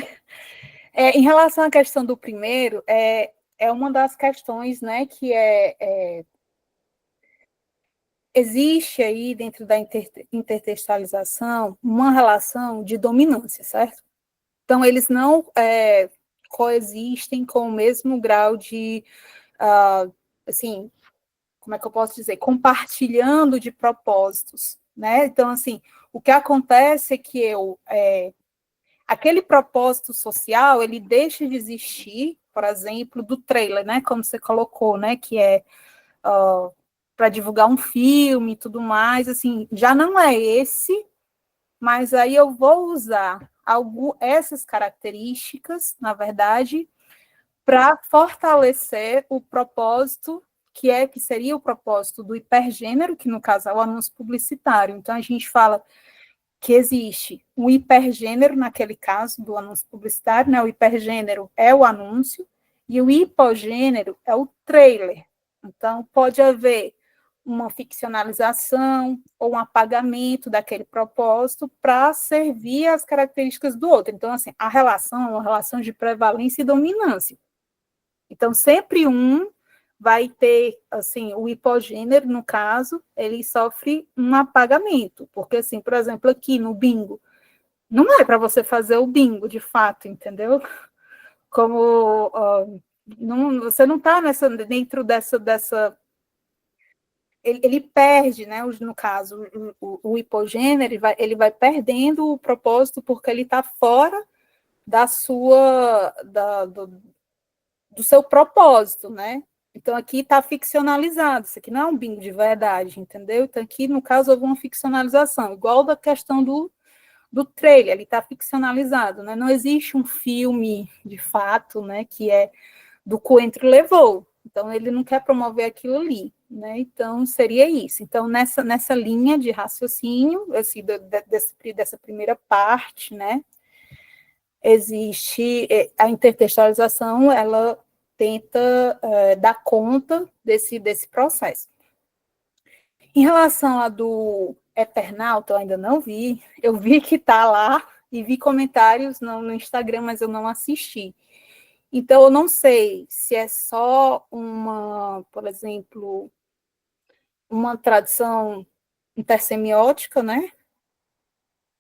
Em relação à questão do primeiro, é uma das questões, né, que existe aí dentro da intertextualização uma relação de dominância, certo? Então, eles não coexistem com o mesmo grau de, assim, como é que eu posso dizer? Compartilhando de propósitos, né? Então, assim, o que acontece é que aquele propósito social, ele deixa de existir, por exemplo, do trailer, né? Como você colocou, né? Que é para divulgar um filme e tudo mais, assim, já não é esse, mas aí eu vou usar essas características, na verdade, para fortalecer o propósito que seria o propósito do hipergênero, que no caso é o anúncio publicitário. Então, a gente fala que existe um hipergênero, naquele caso do anúncio publicitário, né? O hipergênero é o anúncio, e o hipogênero é o trailer. Então, pode haver uma ficcionalização ou um apagamento daquele propósito para servir às características do outro. Então, assim, a relação é uma relação de prevalência e dominância. Então, sempre um vai ter, assim, o hipogênero, no caso, ele sofre um apagamento, porque, assim, por exemplo, aqui no bingo, não é para você fazer o bingo, de fato, entendeu? Como não, você não está dentro dessa ele perde, né, no caso, o hipogênero, ele vai perdendo o propósito porque ele está fora da sua, do seu propósito, né? Então, aqui está ficcionalizado, isso aqui não é um bingo de verdade, entendeu? Então, aqui, no caso, houve uma ficcionalização, igual da questão do trailer, ele está ficcionalizado, né? Não existe um filme, de fato, né, que é do Coentro Levou, então ele não quer promover aquilo ali, né? Então, seria isso. Então, nessa linha de raciocínio, assim, dessa primeira parte, né, existe a intertextualização, ela tenta dar conta desse processo. Em relação a do Eternauta, eu ainda não vi, eu vi que está lá, e vi comentários no Instagram, mas eu não assisti. Então, eu não sei se é só por exemplo, uma tradução intersemiótica, né?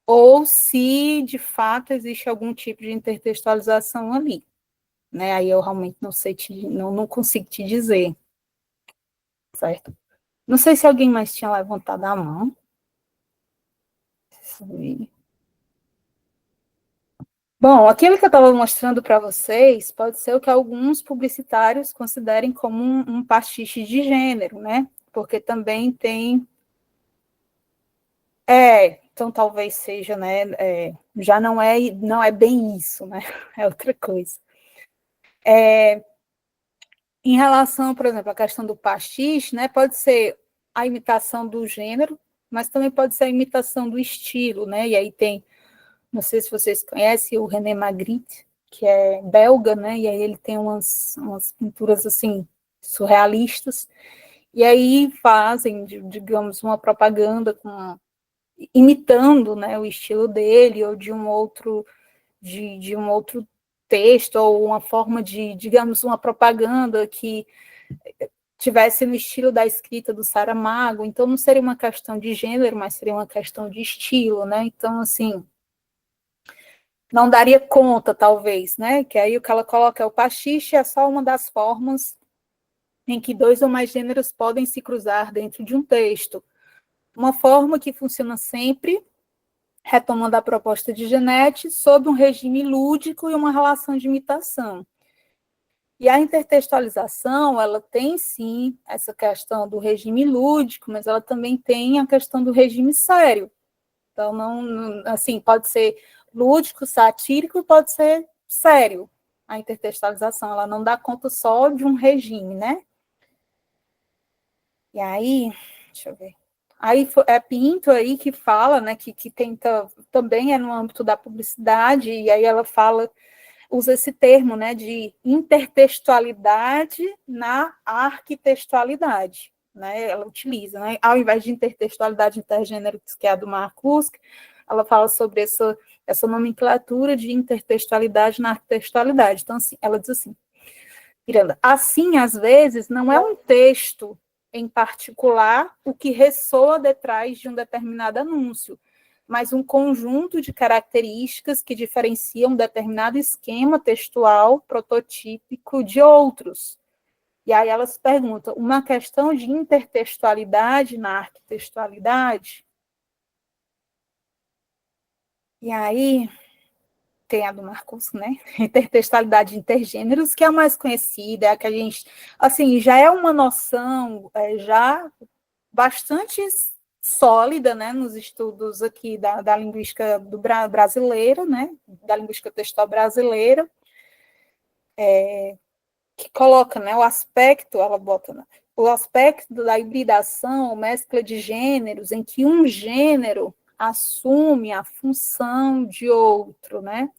Ou se, de fato, existe algum tipo de intertextualização ali, né? Aí eu realmente não sei, não consigo te dizer, certo? Não sei se alguém mais tinha levantado a mão. Bom, aquilo que eu estava mostrando para vocês pode ser o que alguns publicitários considerem como um pastiche de gênero, né? Porque também tem... então talvez seja, né? Já não é bem isso, né? É outra coisa. Em relação, por exemplo, à questão do pastiche, né? Pode ser a imitação do gênero, mas também pode ser a imitação do estilo, né? E aí tem... Não sei se vocês conhecem o René Magritte, que é belga, né? E aí ele tem umas pinturas assim surrealistas. E aí fazem, digamos, uma propaganda imitando, né, o estilo dele ou de um outro texto ou uma forma de, digamos, uma propaganda que tivesse no estilo da escrita do Saramago. Então não seria uma questão de gênero, mas seria uma questão de estilo, né? Então assim, não daria conta, talvez, né? Que aí o que ela coloca é o pastiche, é só uma das formas em que dois ou mais gêneros podem se cruzar dentro de um texto. Uma forma que funciona sempre, retomando a proposta de Genetti, sob um regime lúdico e uma relação de imitação. E a intertextualização, ela tem, sim, essa questão do regime lúdico, mas ela também tem a questão do regime sério. Então, assim, pode ser lúdico, satírico, pode ser sério. A intertextualização, ela não dá conta só de um regime, né? E aí, deixa eu ver. Aí é Pinto aí que fala, né, que tenta, também é no âmbito da publicidade, e aí ela fala, usa esse termo, né, de intertextualidade na arquitextualidade, né, ela utiliza, né, ao invés de intertextualidade intergênero, que é a do Marcus, ela fala sobre essa nomenclatura de intertextualidade na arquitextualidade. Então, assim, ela diz assim, Miranda, assim, às vezes, não é um texto em particular o que ressoa detrás de um determinado anúncio, mas um conjunto de características que diferenciam um determinado esquema textual prototípico de outros. E aí elas perguntam, uma questão de intertextualidade na arquitextualidade? E aí tem a do Marcus, né? Intertextualidade de intergêneros, que é a mais conhecida, é a que a gente, assim, já é uma noção já bastante sólida, né, nos estudos aqui da linguística brasileira, né, da linguística textual brasileira, que coloca, né, o aspecto, ela bota, né, o aspecto da hibridação, mescla de gêneros, em que um gênero assume a função de outro, né?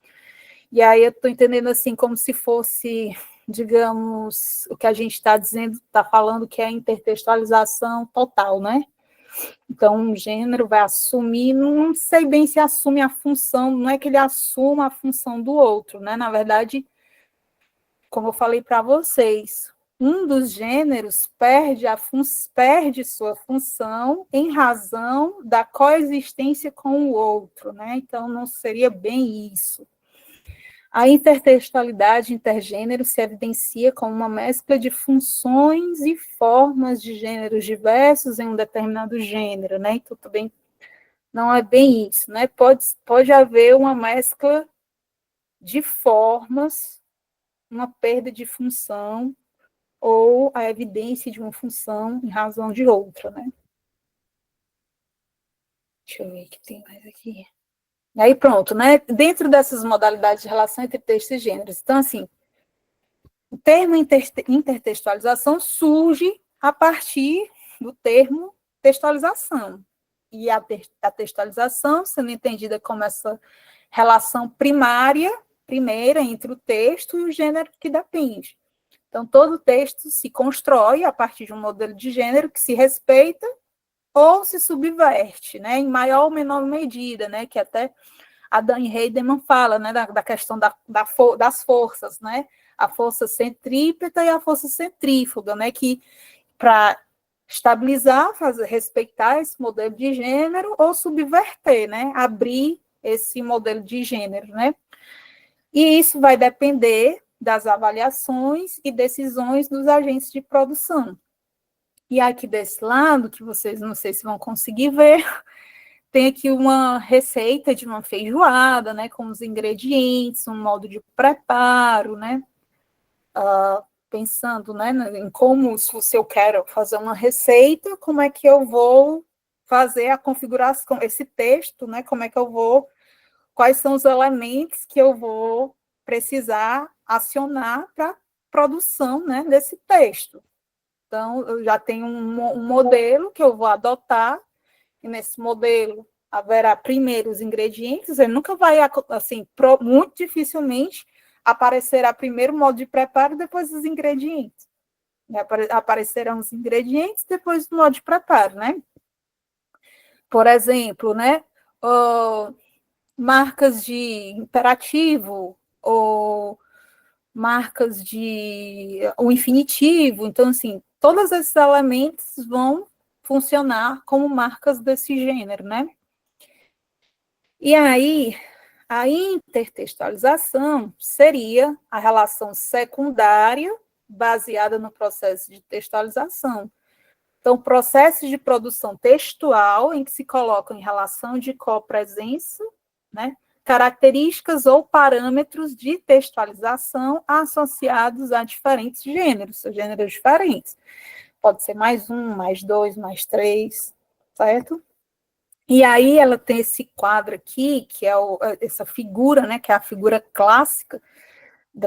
E aí eu estou entendendo assim, como se fosse, digamos, o que a gente está dizendo, está falando que é a intertextualização total, né? Então, um gênero vai assumir, não sei bem se assume a função, não é que ele assuma a função do outro, né? Na verdade, como eu falei para vocês, um dos gêneros perde sua função em razão da coexistência com o outro, né? Então, não seria bem isso. A intertextualidade intergênero se evidencia como uma mescla de funções e formas de gêneros diversos em um determinado gênero, né? Então, também não é bem isso, né? Pode haver uma mescla de formas, uma perda de função, ou a evidência de uma função em razão de outra, né? Deixa eu ver o que tem mais aqui. Aí pronto, né? Dentro dessas modalidades de relação entre textos e gêneros. Então, assim, o termo intertextualização surge a partir do termo textualização. E a textualização, sendo entendida como essa relação primeira, entre o texto e o gênero que depende. Então, todo texto se constrói a partir de um modelo de gênero que se respeita ou se subverte, né, em maior ou menor medida, né, que até a Dani Heidemann fala, né, da questão das forças, né, a força centrípeta e a força centrífuga, né, que para estabilizar, respeitar esse modelo de gênero ou subverter, né, abrir esse modelo de gênero, né, e isso vai depender das avaliações e decisões dos agentes de produção. E aqui desse lado, que vocês não sei se vão conseguir ver, tem aqui uma receita de uma feijoada, né, com os ingredientes, um modo de preparo, né, pensando, né, em como, se eu quero fazer uma receita, como é que eu vou fazer a configuração, esse texto, né, como é que eu vou, quais são os elementos que eu vou precisar acionar para produção, né, desse texto. Então, eu já tenho um modelo que eu vou adotar, e nesse modelo haverá primeiro os ingredientes, ele nunca vai, assim, muito dificilmente aparecerá primeiro o modo de preparo, depois os ingredientes. Aparecerão os ingredientes, depois o modo de preparo, né? Por exemplo, né, marcas de imperativo, ou marcas de o infinitivo, então, assim, todos esses elementos vão funcionar como marcas desse gênero, né? E aí, a intertextualização seria a relação secundária baseada no processo de textualização. Então, processos de produção textual em que se colocam em relação de copresença, né, características ou parâmetros de textualização associados a diferentes gêneros diferentes. Pode ser mais um, mais dois, mais três, certo? E aí ela tem esse quadro aqui, que é essa figura, né, que é a figura clássica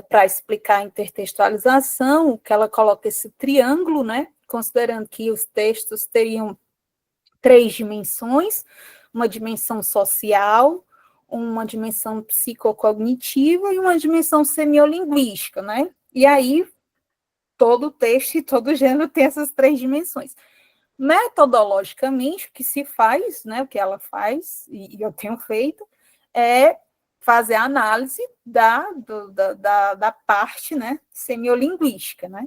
para explicar a intertextualização, que ela coloca esse triângulo, né, considerando que os textos teriam 3 dimensões, uma dimensão social, uma dimensão psicocognitiva e uma dimensão semiolinguística, né? E aí, todo texto e todo gênero tem essas 3 dimensões. Metodologicamente, o que se faz, né, o que ela faz, e eu tenho feito, é fazer a análise da parte, né, semiolinguística, né?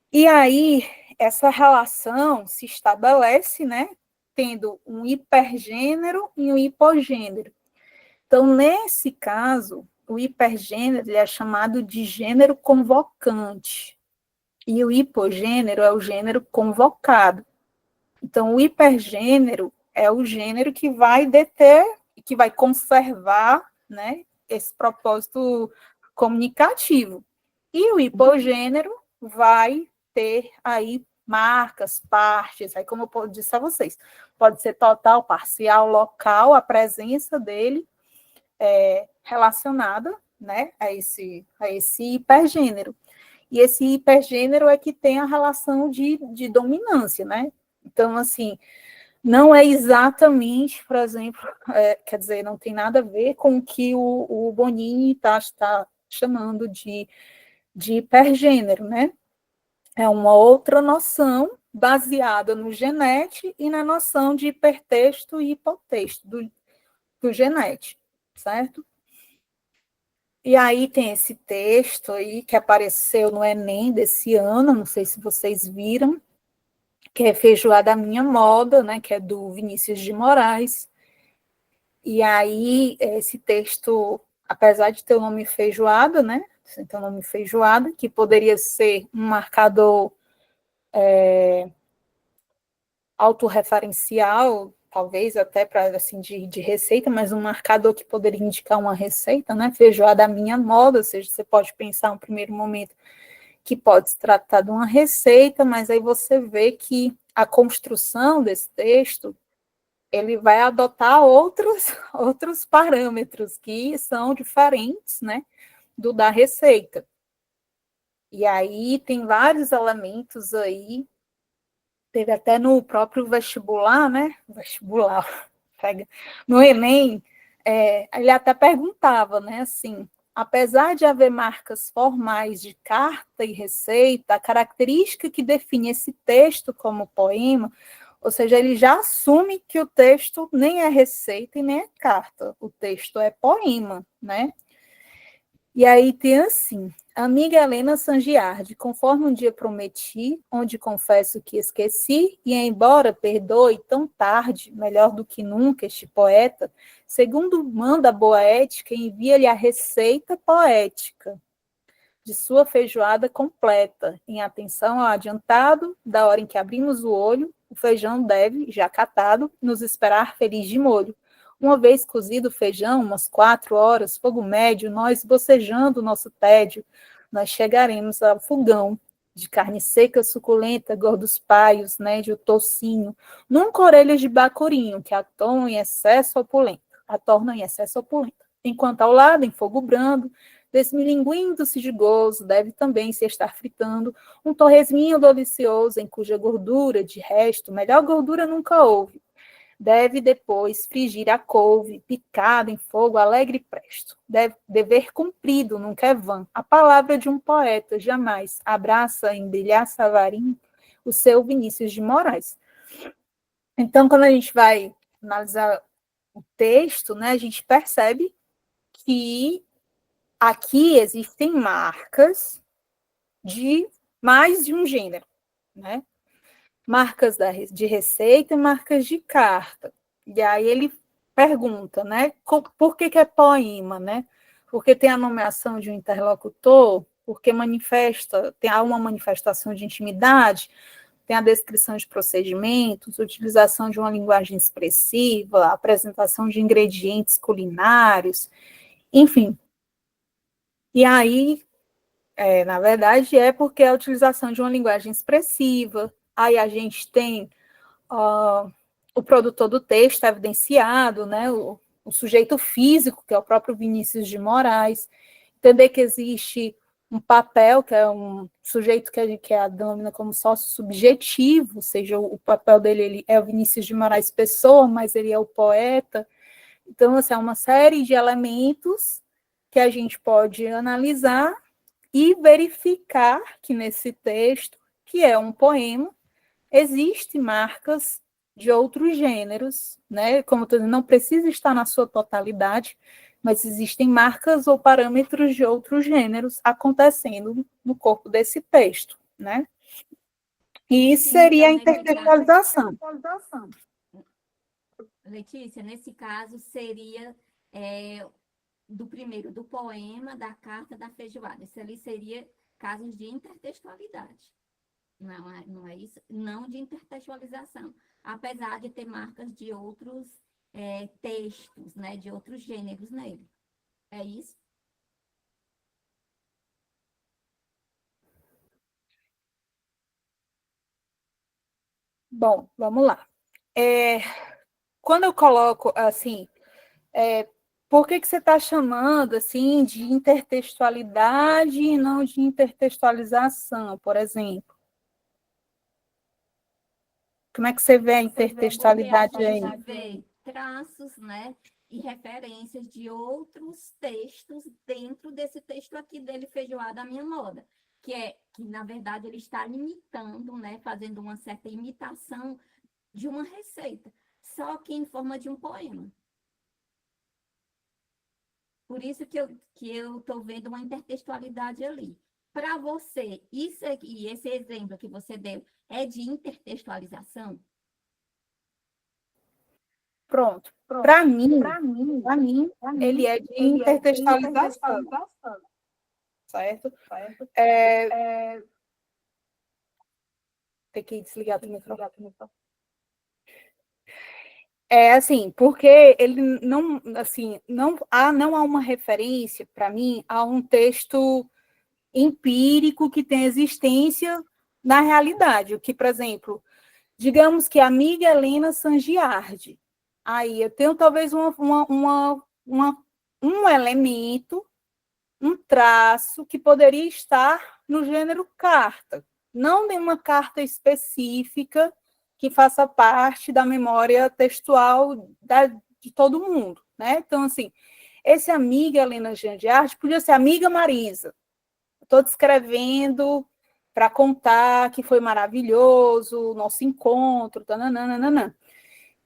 E aí, essa relação se estabelece, né, tendo um hipergênero e um hipogênero. Então, nesse caso, o hipergênero ele é chamado de gênero convocante, e o hipogênero é o gênero convocado. Então, o hipergênero é o gênero que vai deter, que vai conservar, né, esse propósito comunicativo. E o hipogênero vai ter aí marcas, partes, aí como eu disse a vocês, pode ser total, parcial, local, a presença dele relacionada, né, a esse hipergênero. e esse hipergênero é que tem a relação de dominância, né? Então, assim, não é exatamente, por exemplo, quer dizer, não tem nada a ver com o que o Bonini está chamando de hipergênero, né? É uma outra noção baseada no genete e na noção de hipertexto e hipotexto do genete, certo? E aí tem esse texto aí que apareceu no Enem desse ano, não sei se vocês viram, que é Feijoada à Minha Moda, né, que é do Vinícius de Moraes. E aí esse texto, apesar de ter o nome feijoada, né, tem o nome feijoada, que poderia ser um marcador autorreferencial, talvez até para assim de receita, mas um marcador que poderia indicar uma receita, né? Feijoada à minha moda, ou seja, você pode pensar um primeiro momento que pode se tratar de uma receita, mas aí você vê que a construção desse texto ele vai adotar outros parâmetros que são diferentes, né, do da receita. E aí tem vários elementos aí. Teve até no próprio vestibular, né? Vestibular, no Enem, ele até perguntava, né? Assim, apesar de haver marcas formais de carta e receita, a característica que define esse texto como poema, ou seja, ele já assume que o texto nem é receita e nem é carta, o texto é poema, né? E aí tem assim, amiga Helena Sangiardi, conforme um dia prometi, onde confesso que esqueci, e embora perdoe tão tarde, melhor do que nunca este poeta, segundo manda a boa ética, envia-lhe a receita poética de sua feijoada completa, em atenção ao adiantado, da hora em que abrimos o olho, o feijão deve, já catado, nos esperar feliz de molho. Uma vez cozido o feijão, umas 4 horas, fogo médio, nós bocejando o nosso tédio, nós chegaremos ao fogão de carne seca, suculenta, gordos paios, né, de tocinho, nunca orelhas de bacurinho, que atornam em excesso opulento. Enquanto ao lado, em fogo brando, desmilinguindo-se de gozo, deve também se estar fritando um torresminho delicioso, em cuja gordura, de resto, melhor gordura nunca houve. Deve depois frigir a couve, picada em fogo alegre e presto. Dever cumprido, nunca é vã. A palavra de um poeta jamais abraça em brilhar savarim o seu Vinícius de Moraes. Então, quando a gente vai analisar o texto, né, a gente percebe que aqui existem marcas de mais de um gênero, né? Marcas de receita e marcas de carta. E aí ele pergunta, né? Por que é poema, né? Porque tem a nomeação de um interlocutor, porque há uma manifestação de intimidade, tem a descrição de procedimentos, utilização de uma linguagem expressiva, apresentação de ingredientes culinários, enfim. E aí, na verdade, é porque a utilização de uma linguagem expressiva, aí a gente tem o produtor do texto evidenciado, né, o sujeito físico, que é o próprio Vinícius de Moraes, entender que existe um papel, que é um sujeito que a denomina como sócio subjetivo, ou seja, o papel dele ele é o Vinícius de Moraes pessoa, mas ele é o poeta. Então, assim, é uma série de elementos que a gente pode analisar e verificar que nesse texto, que é um poema, existem marcas de outros gêneros, né? Como eu estou dizendo, não precisa estar na sua totalidade, mas existem marcas ou parâmetros de outros gêneros acontecendo no corpo desse texto, né? E isso seria a intertextualização. Letícia, nesse caso seria do poema, da carta, da feijoada. Isso ali seria casos de intertextualidade. Não é isso? Não de intertextualização. Apesar de ter marcas de outros textos, né? De outros gêneros nele. É isso? Bom, vamos lá. Quando eu coloco, assim, por que você está chamando assim de intertextualidade e não de intertextualização, por exemplo? Como é que você vê a Porque a intertextualidade aí? gente vê traços, né, e referências de outros textos dentro desse texto aqui dele, Feijoada à Minha Moda, que na verdade ele está imitando, né, fazendo uma certa imitação de uma receita, só que em forma de um poema. Por isso que eu estou vendo uma intertextualidade ali. Para você, isso aqui, esse exemplo que você deu, é de intertextualização? Pronto. Para mim, ele é de intertextualização, certo? Tem que desligar o microfone. É assim, porque ele não, assim, não há uma referência, para mim, a um texto empírico que tem existência na realidade. O que, por exemplo, digamos que a amiga Helena Sangiardi. Aí eu tenho talvez um elemento, um traço que poderia estar no gênero carta, não nenhuma carta específica que faça parte da memória textual de todo mundo, né? Então, assim, esse amiga Helena Sangiardi podia ser amiga Marisa. Estou descrevendo para contar que foi maravilhoso o nosso encontro, tananana.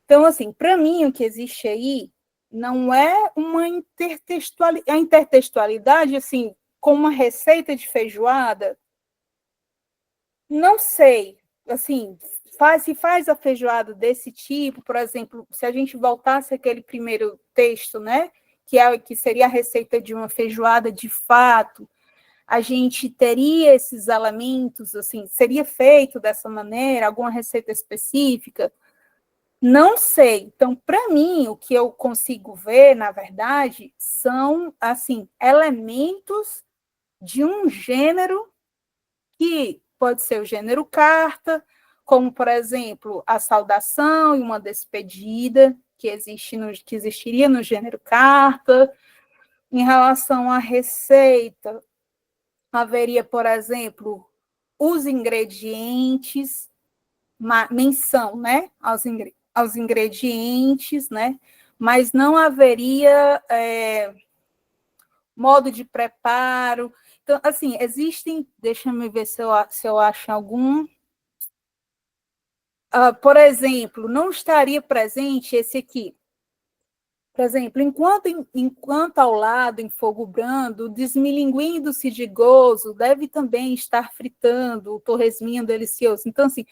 Então, assim, para mim, o que existe aí não é uma intertextualidade. A intertextualidade, assim, com uma receita de feijoada, não sei. Assim, se faz a feijoada desse tipo, por exemplo, se a gente voltasse àquele primeiro texto, né, que seria a receita de uma feijoada de fato, a gente teria esses elementos, assim, seria feito dessa maneira, alguma receita específica? Não sei. Então, para mim, o que eu consigo ver, na verdade, são, assim, elementos de um gênero que pode ser o gênero carta, como, por exemplo, a saudação e uma despedida, que existiria no gênero carta. Em relação à receita, haveria, por exemplo, os ingredientes, menção, né, aos ingredientes, né, mas não haveria modo de preparo. Então, assim, existem, deixa-me ver se eu acho algum. Por exemplo, não estaria presente esse aqui. Por exemplo, enquanto ao lado, em fogo brando, desmilinguindo-se de gozo, deve também estar fritando o torresminho delicioso. Então, assim,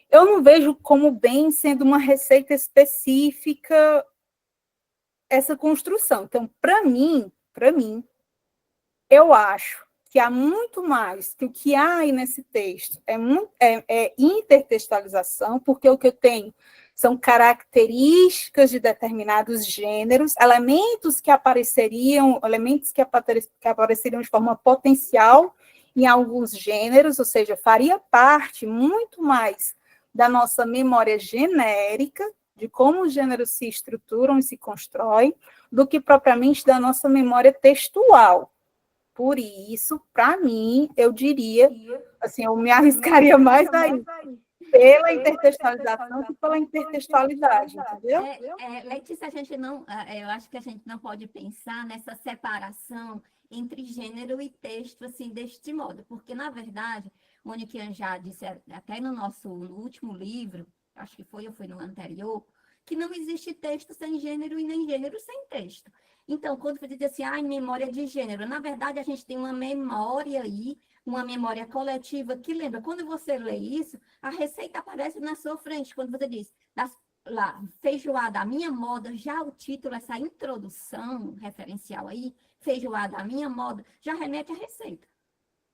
eu não vejo como bem sendo uma receita específica essa construção. Então, para mim, eu acho que há muito mais que o que há aí nesse texto é intertextualização, porque o que eu tenho são características de determinados gêneros, elementos que apareceriam de forma potencial em alguns gêneros, ou seja, faria parte muito mais da nossa memória genérica, de como os gêneros se estruturam e se constroem, do que propriamente da nossa memória textual. Por isso, para mim, eu diria, assim, eu me arriscaria mais aí, pela intertextualização que pela intertextualidade, entendeu? Letícia, eu acho que a gente não pode pensar nessa separação entre gênero e texto, assim, deste modo, porque, na verdade, Monique já disse, até no último livro, acho que foi no anterior, que não existe texto sem gênero e nem gênero sem texto. Então, quando você diz assim, memória de gênero, na verdade, a gente tem uma memória aí, uma memória coletiva que lembra. Quando você lê isso, a receita aparece na sua frente. Quando você diz, lá, feijoada à minha moda, já o título, essa introdução referencial aí, feijoada à minha moda, já remete à receita.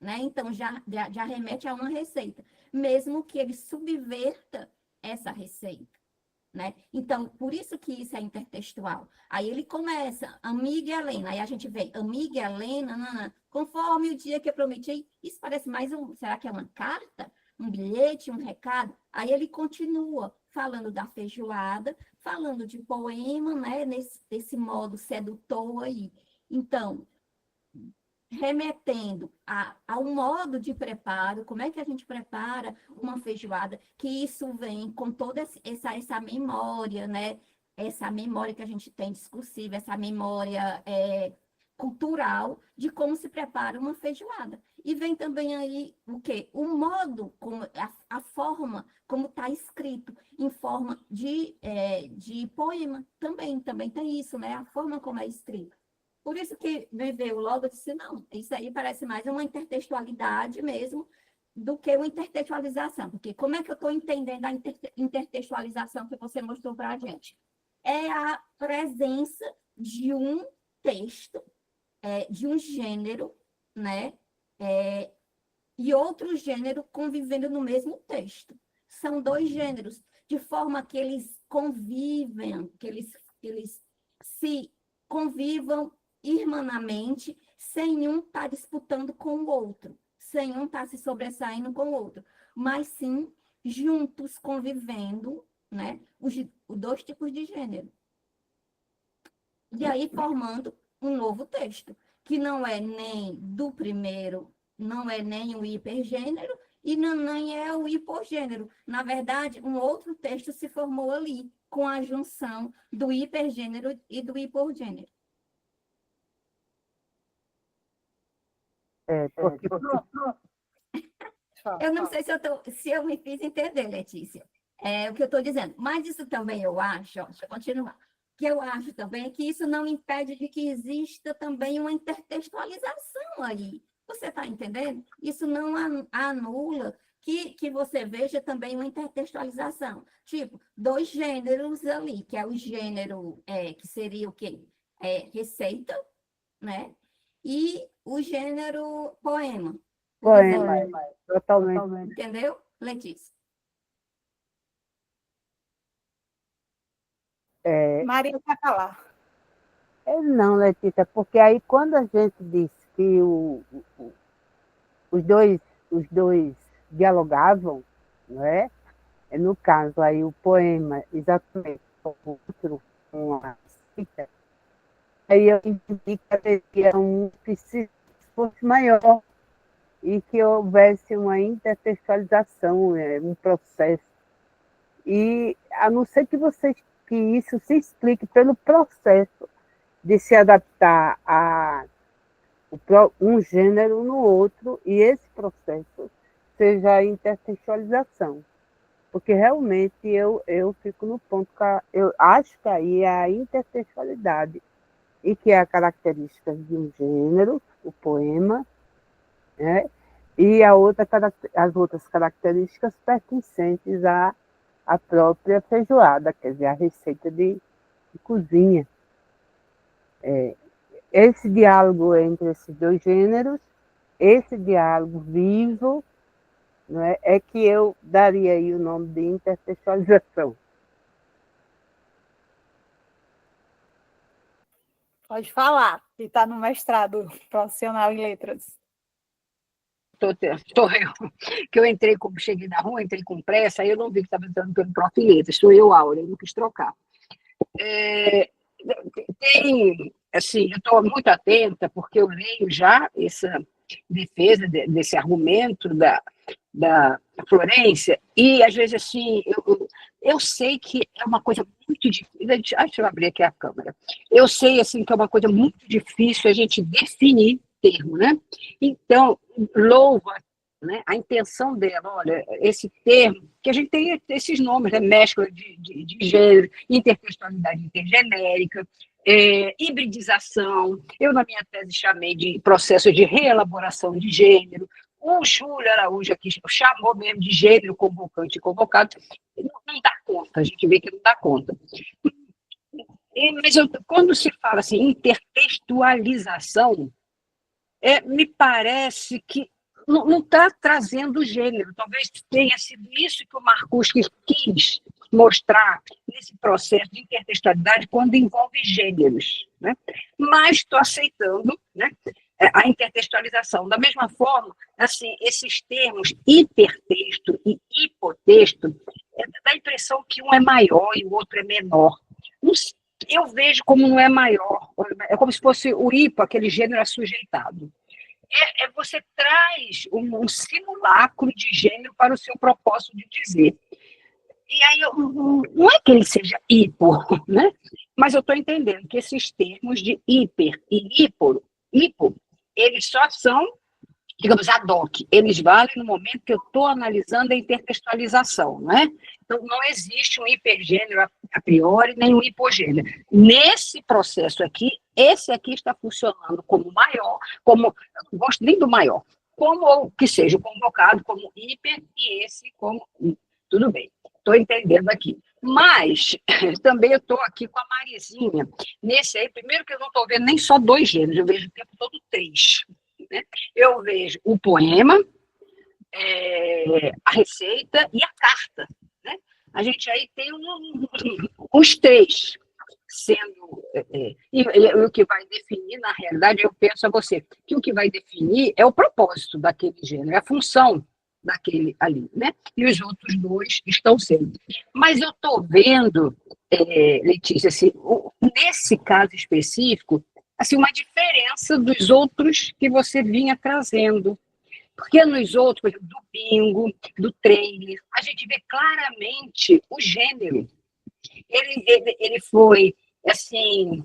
Né? Então, já remete a uma receita, mesmo que ele subverta essa receita. Né? Então, por isso que isso é intertextual. Aí ele começa, amiga Helena, aí a gente vê, amiga Helena, conforme o dia que eu prometi, isso parece mais será que é uma carta? Um bilhete, um recado? Aí ele continua, falando da feijoada, falando de poema, né, desse modo sedutor aí. Então, remetendo ao modo de preparo, como é que a gente prepara uma feijoada, que isso vem com toda essa memória, né? Essa memória que a gente tem discursiva, essa memória cultural de como se prepara uma feijoada. E vem também aí o quê? O modo, como, a forma como está escrito, em forma de poema, também tem isso, né? A forma como é escrito. Por isso que me veio logo, eu disse, não, isso aí parece mais uma intertextualidade mesmo do que uma intertextualização. Porque como é que eu estou entendendo a intertextualização que você mostrou para a gente? É a presença de um texto, de um gênero, né? E outro gênero convivendo no mesmo texto. São dois gêneros, de forma que eles convivem, que eles se convivam irmanamente, sem um estar disputando com o outro, sem um estar se sobressaindo com o outro, mas sim juntos convivendo, né, os dois tipos de gênero. E aí formando um novo texto, que não é nem do primeiro, não é nem o hipergênero e nem é o hipogênero. Na verdade, um outro texto se formou ali, com a junção do hipergênero e do hipogênero. Porque Eu não sei se eu me fiz entender, Letícia, o que eu estou dizendo, mas isso também eu acho, deixa eu continuar, que eu acho também que isso não impede de que exista também uma intertextualização aí. Você está entendendo? Isso não anula que você veja também uma intertextualização. Tipo, dois gêneros ali, que é o gênero que seria o quê? Receita, né? E o gênero poema. poema, totalmente. Entendeu, Letícia? Maria quer falar. Não, Letícia, porque aí quando a gente diz que os dois dialogavam, não é? No caso aí o poema, exatamente, o outro, uma cita, aí eu entendi que haveria um fosse maior e que houvesse uma intertextualização, um processo. E a não ser que isso se explique pelo processo de se adaptar a um gênero no outro, e esse processo seja a intertextualização. Porque realmente eu fico no ponto que eu acho que aí é a intertextualidade, e que é a característica de um gênero, o poema, né? E as outras características pertencentes à própria feijoada, quer dizer, a receita de cozinha. Esse diálogo entre esses dois gêneros, esse diálogo vivo, não é que eu daria aí o nome de intertextualização. Pode falar, que está no mestrado profissional em letras. Que eu entrei, como cheguei na rua, entrei com pressa, aí eu não vi que estava entrando pelo Prof. Letras, sou eu, Áurea, eu não quis trocar. Assim, eu estou muito atenta, porque eu leio já essa defesa desse argumento da Florência, e às vezes assim, eu sei que é uma coisa muito difícil, deixa eu abrir aqui a câmera, eu sei assim que é uma coisa muito difícil a gente definir termo, né? Então, louva, né, a intenção dela, olha, esse termo, que a gente tem esses nomes, né, mescla de gênero, intertextualidade intergenérica, hibridização, eu na minha tese chamei de processo de reelaboração de gênero, o Júlio Araújo aqui chamou mesmo de gênero convocante e convocado, não dá conta, a gente vê que não dá conta. Mas quando se fala assim, intertextualização, me parece que não está trazendo gênero. Talvez tenha sido isso que o Marcuse quis mostrar nesse processo de intertextualidade quando envolve gêneros, né? Mas estou aceitando, né, a intertextualização. Da mesma forma, assim, esses termos hipertexto e hipotexto, dá a impressão que um é maior e o outro é menor. Eu vejo como não é maior, é como se fosse o hipo, aquele gênero assujeitado. Você traz um simulacro de gênero para o seu propósito de dizer. E aí, não é que ele seja hipo, né? Mas eu estou entendendo que esses termos de hiper e hipo, eles só são, digamos, ad hoc. Eles valem no momento que eu estou analisando a intertextualização, não é? Então, não existe um hipergênero a priori, nem um hipogênero. Nesse processo aqui, esse aqui está funcionando como maior, como, não gosto nem do maior, como que seja convocado como hiper e esse como... Tudo bem, estou entendendo aqui. Mas também eu estou aqui com a Marizinha. Nesse aí, primeiro que eu não estou vendo nem só 2 gêneros, eu vejo o tempo todo 3. Né? Eu vejo o poema, a receita e a carta. Né? A gente aí tem os 3 sendo... e o que vai definir, na realidade, eu penso a você, que o que vai definir é o propósito daquele gênero, é a função daquele ali, né? E os outros 2 estão sendo. Mas eu estou vendo, Letícia, assim, nesse caso específico, assim, uma diferença dos outros que você vinha trazendo. Porque nos outros, por exemplo, do bingo, do trailer, a gente vê claramente o gênero. Ele foi, assim,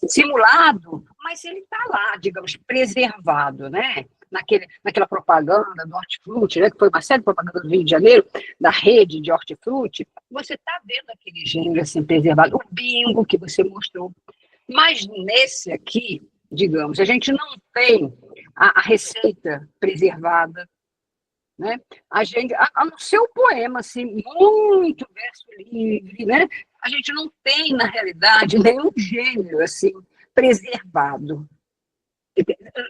simulado, mas ele está lá, digamos, preservado, né? Naquela propaganda do Hortifruti, né, que foi uma série de propaganda do Rio de Janeiro, da rede de Hortifruti, você está vendo aquele gênero assim, preservado, o bingo que você mostrou. Mas nesse aqui, digamos, a gente não tem a receita preservada, né? A não ser o poema, assim, muito verso livre, né? A gente não tem, na realidade, nenhum gênero assim, preservado.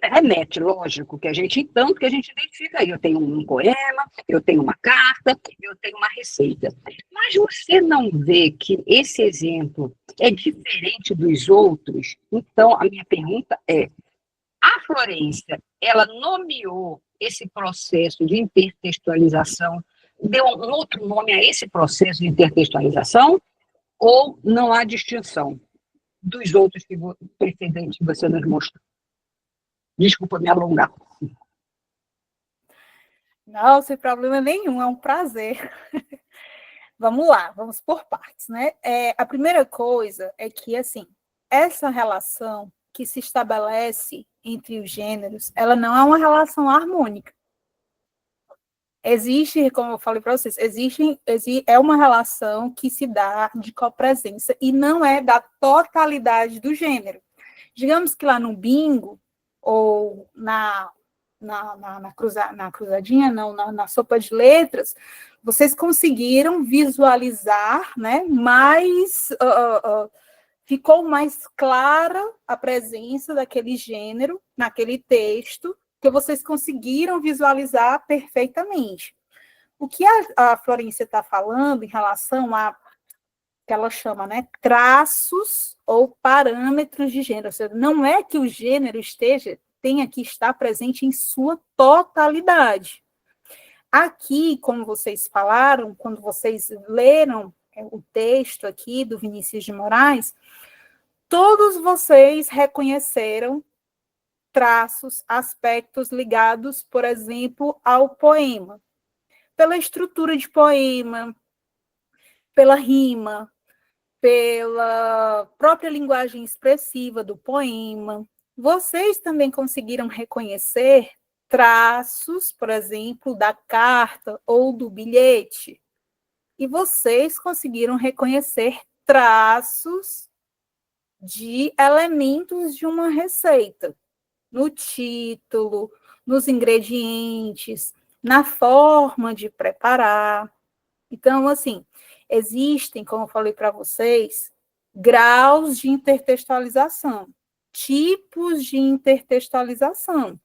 Remete, lógico, que a gente identifica aí. Eu tenho um poema, eu tenho uma carta, eu tenho uma receita. Mas você não vê que esse exemplo é diferente dos outros? Então, a minha pergunta é, a Florência, ela nomeou esse processo de intertextualização, deu um outro nome a esse processo de intertextualização, ou não há distinção dos outros precedentes que você nos mostrou? Desculpa me alongar. Não, sem problema nenhum, é um prazer. Vamos lá, vamos por partes, né? A primeira coisa é que, assim, essa relação que se estabelece entre os gêneros, ela não é uma relação harmônica. Existe, como eu falei para vocês, é uma relação que se dá de copresença e não é da totalidade do gênero. Digamos que lá no bingo, ou na cruzadinha, não, na sopa de letras, vocês conseguiram visualizar, né, ficou mais clara a presença daquele gênero naquele texto, que vocês conseguiram visualizar perfeitamente. O que a Florência está falando em relação a que ela chama, né, traços ou parâmetros de gênero, ou seja, não é que o gênero tenha que estar presente em sua totalidade. Aqui, como vocês falaram, quando vocês leram o texto aqui do Vinícius de Moraes, todos vocês reconheceram traços, aspectos ligados, por exemplo, ao poema, pela estrutura de poema, pela rima, pela própria linguagem expressiva do poema. Vocês também conseguiram reconhecer traços, por exemplo, da carta ou do bilhete. E vocês conseguiram reconhecer traços de elementos de uma receita, no título, nos ingredientes, na forma de preparar. Então, assim, existem, como eu falei para vocês, graus de intertextualização, tipos de intertextualização.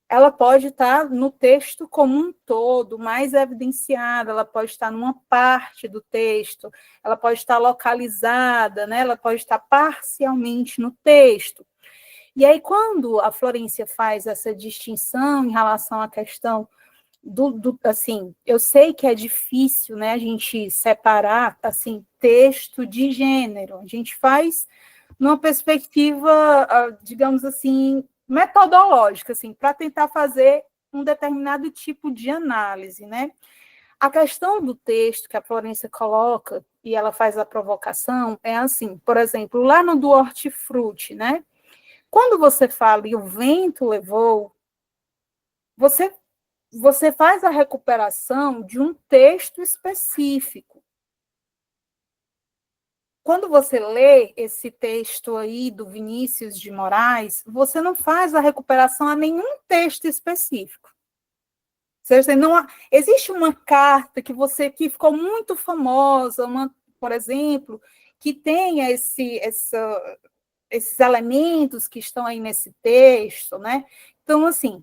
Ela pode estar no texto como um todo, mais evidenciada, ela pode estar numa parte do texto, ela pode estar localizada, né? Ela pode estar parcialmente no texto. E aí, quando a Florência faz essa distinção em relação à questão assim, eu sei que é difícil, né, a gente separar, assim, texto de gênero. A gente faz numa perspectiva, digamos assim, metodológica, assim, para tentar fazer um determinado tipo de análise, né? A questão do texto que a Florência coloca, e ela faz a provocação, é assim, por exemplo, lá no do Hortifruti, né? Quando você fala e o vento levou, você faz a recuperação de um texto específico. Quando você lê esse texto aí do Vinícius de Moraes, você não faz a recuperação a nenhum texto específico. Seja, não, existe uma carta que ficou muito famosa, por exemplo, que tenha esses elementos que estão aí nesse texto, né? Então, assim,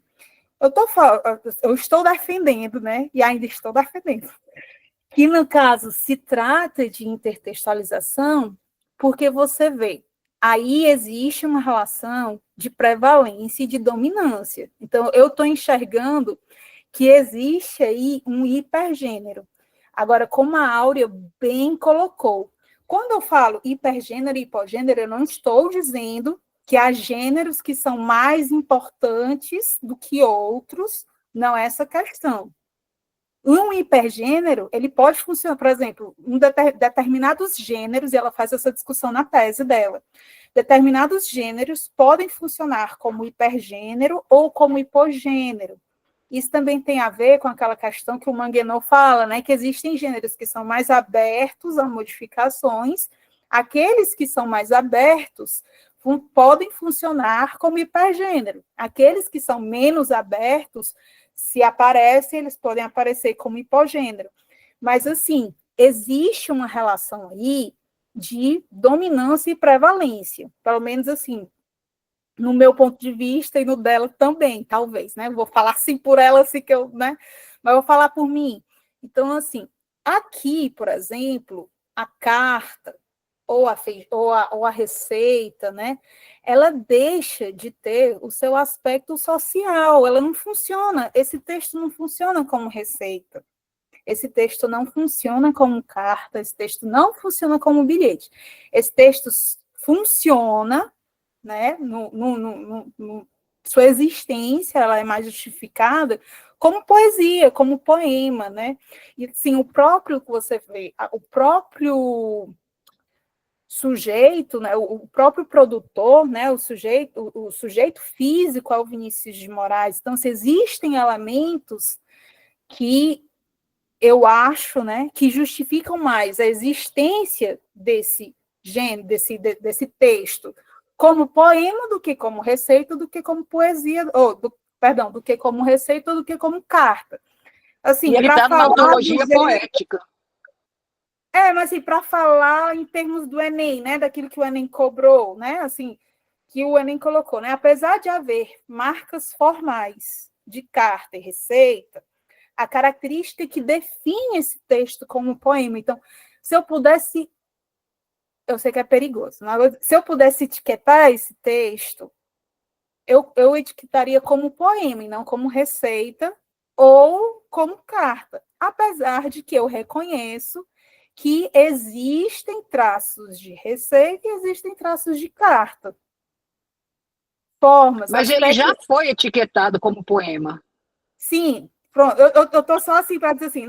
eu estou defendendo, né? E ainda estou defendendo, que no caso se trata de intertextualização, porque você vê, aí existe uma relação de prevalência e de dominância. Então, eu estou enxergando que existe aí um hipergênero. Agora, como a Áurea bem colocou, quando eu falo hipergênero e hipogênero, eu não estou dizendo que há gêneros que são mais importantes do que outros, não é essa questão. Um hipergênero, ele pode funcionar, por exemplo, determinados gêneros, e ela faz essa discussão na tese dela, determinados gêneros podem funcionar como hipergênero ou como hipogênero. Isso também tem a ver com aquela questão que o Manguenot fala, né, que existem gêneros que são mais abertos a modificações, aqueles que são mais abertos podem funcionar como hipergênero, aqueles que são menos abertos, se aparecem, eles podem aparecer como hipogênero. Mas, assim, existe uma relação aí de dominância e prevalência, pelo menos assim, no meu ponto de vista e no dela também, talvez, né? Vou falar assim por ela, assim que eu, né? Mas vou falar por mim. Então, assim, aqui, por exemplo, a carta ou a receita, né? Ela deixa de ter o seu aspecto social, ela não funciona, esse texto não funciona como receita, esse texto não funciona como carta, esse texto não funciona como bilhete, esse texto funciona, né, sua existência, ela é mais justificada como poesia, como poema, né? E assim, o próprio que você vê, o próprio sujeito, né, o próprio produtor, né, o sujeito físico é o Vinícius de Moraes. Então, se existem elementos que eu acho, né, que justificam mais a existência desse gênero, desse texto, como poema do que como receita, do que como poesia, perdão, do que como receita, do que como carta. Assim, E ele está numa antologia poética. Mas assim, para falar em termos do Enem, né, daquilo que o Enem cobrou, né, assim, que o Enem colocou, né, apesar de haver marcas formais de carta e receita, a característica que define esse texto como poema. Então, se eu pudesse, eu sei que é perigoso, mas se eu pudesse etiquetar esse texto, eu etiquetaria como poema e não como receita ou como carta, apesar de que eu reconheço que existem traços de receita e existem traços de carta. Formas, mas ele já foi etiquetado como poema. Sim, pronto. Eu estou só assim para dizer assim,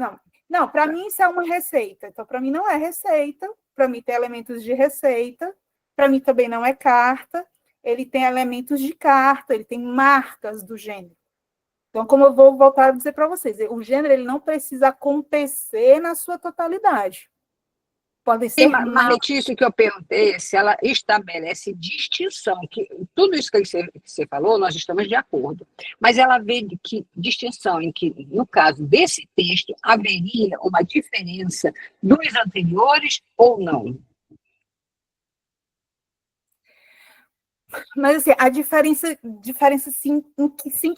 não, para mim isso é uma receita. Então, para mim não é receita, para mim tem elementos de receita, para mim também não é carta, ele tem elementos de carta, ele tem marcas do gênero. Então, como eu vou voltar a dizer para vocês, o gênero ele não precisa acontecer na sua totalidade. Podem ser Mas, Letícia, que eu perguntei se ela estabelece distinção, que tudo isso que você falou, nós estamos de acordo, mas ela vê que distinção em que, no caso desse texto, haveria uma diferença dos anteriores ou não? Mas assim, a diferença sim, em que sim,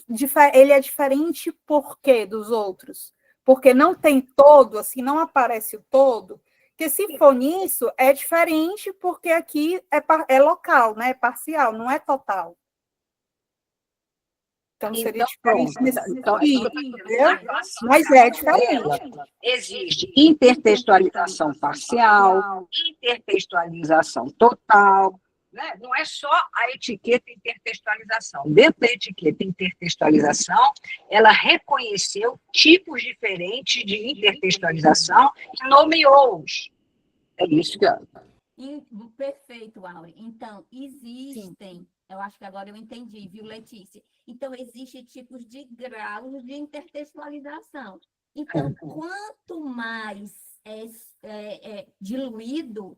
ele é diferente por quê dos outros? Porque não tem todo, assim, não aparece o todo. Porque se for nisso, é diferente porque aqui é local, né? É parcial, não é total. Então, seria Então, diferente pronto. nesse Então, sentido, a entendeu? classificação Mas é diferente. dela existe intertextualização parcial, intertextualização total, né? Não é só a etiqueta intertextualização. Dentro da etiqueta intertextualização, ela reconheceu tipos diferentes de intertextualização e nomeou-os. É isso que Perfeito, Aure. Então, existem, eu acho que agora eu entendi, viu, Letícia? Então, existem tipos de graus de intertextualização. Então, quanto mais diluído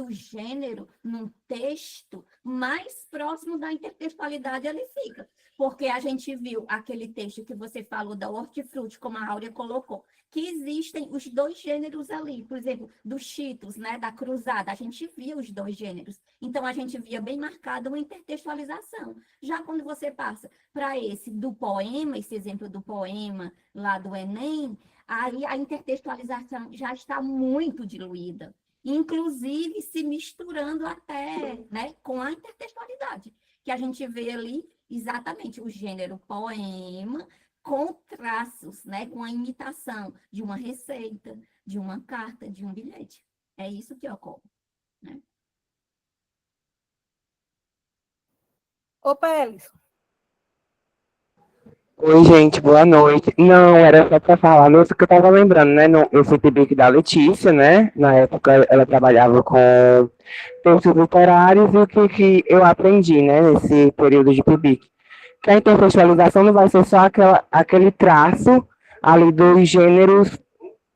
o gênero num texto, mais próximo da intertextualidade ele fica. Porque a gente viu aquele texto que você falou da hortifruti, como a Áurea colocou, que existem os dois gêneros ali, por exemplo, dos Cheetos, né, da cruzada, a gente via os dois gêneros. Então, a gente via bem marcada uma intertextualização. Já quando você passa para esse do poema, esse exemplo do poema lá do Enem, aí a intertextualização já está muito diluída, inclusive se misturando até, né, com a intertextualidade, que a gente vê ali exatamente o gênero poema, com traços, né, com a imitação de uma receita, de uma carta, de um bilhete. É isso que ocorre, né? Opa, Ellison. Oi, gente, boa noite. Não, era só para falar, nossa, que eu tava lembrando, né? Eu fui PIBIC da Letícia, né? Na época ela trabalhava com textos literários e o que eu aprendi, né? Nesse período de PIBIC. Que a intertextualização não vai ser só aquele traço ali dos gêneros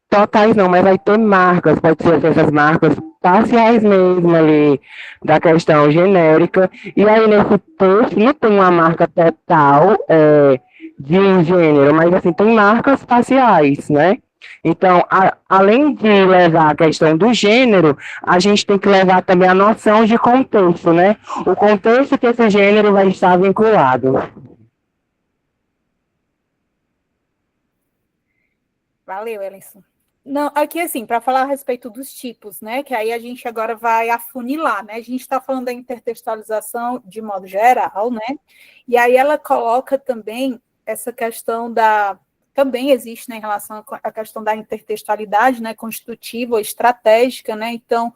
totais, não, mas vai ter marcas, pode ser essas marcas parciais mesmo ali, da questão genérica. E aí nesse texto não tem uma marca total, de um gênero, mas assim, tem marcas parciais, né? Então, além de levar a questão do gênero, a gente tem que levar também a noção de contexto, né? O contexto que esse gênero vai estar vinculado. Valeu, Ellison. Não, aqui assim, para falar a respeito dos tipos, né? Que aí a gente agora vai afunilar, né? A gente está falando da intertextualização de modo geral, né? E aí ela coloca também essa questão da. Também existe, né, em relação à questão da intertextualidade, né? Constitutiva ou estratégica, né? Então,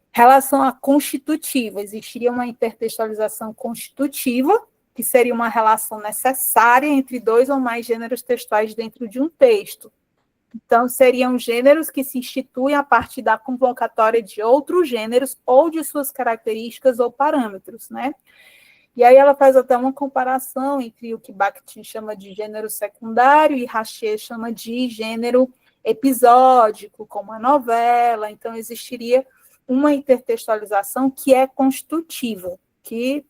relação à constitutiva, existiria uma intertextualização constitutiva, que seria uma relação necessária entre dois ou mais gêneros textuais dentro de um texto. Então, seriam gêneros que se instituem a partir da convocatória de outros gêneros ou de suas características ou parâmetros, né? E aí ela faz até uma comparação entre o que Bakhtin chama de gênero secundário e Rachier chama de gênero episódico, como a novela. Então, existiria uma intertextualização que é constitutiva, que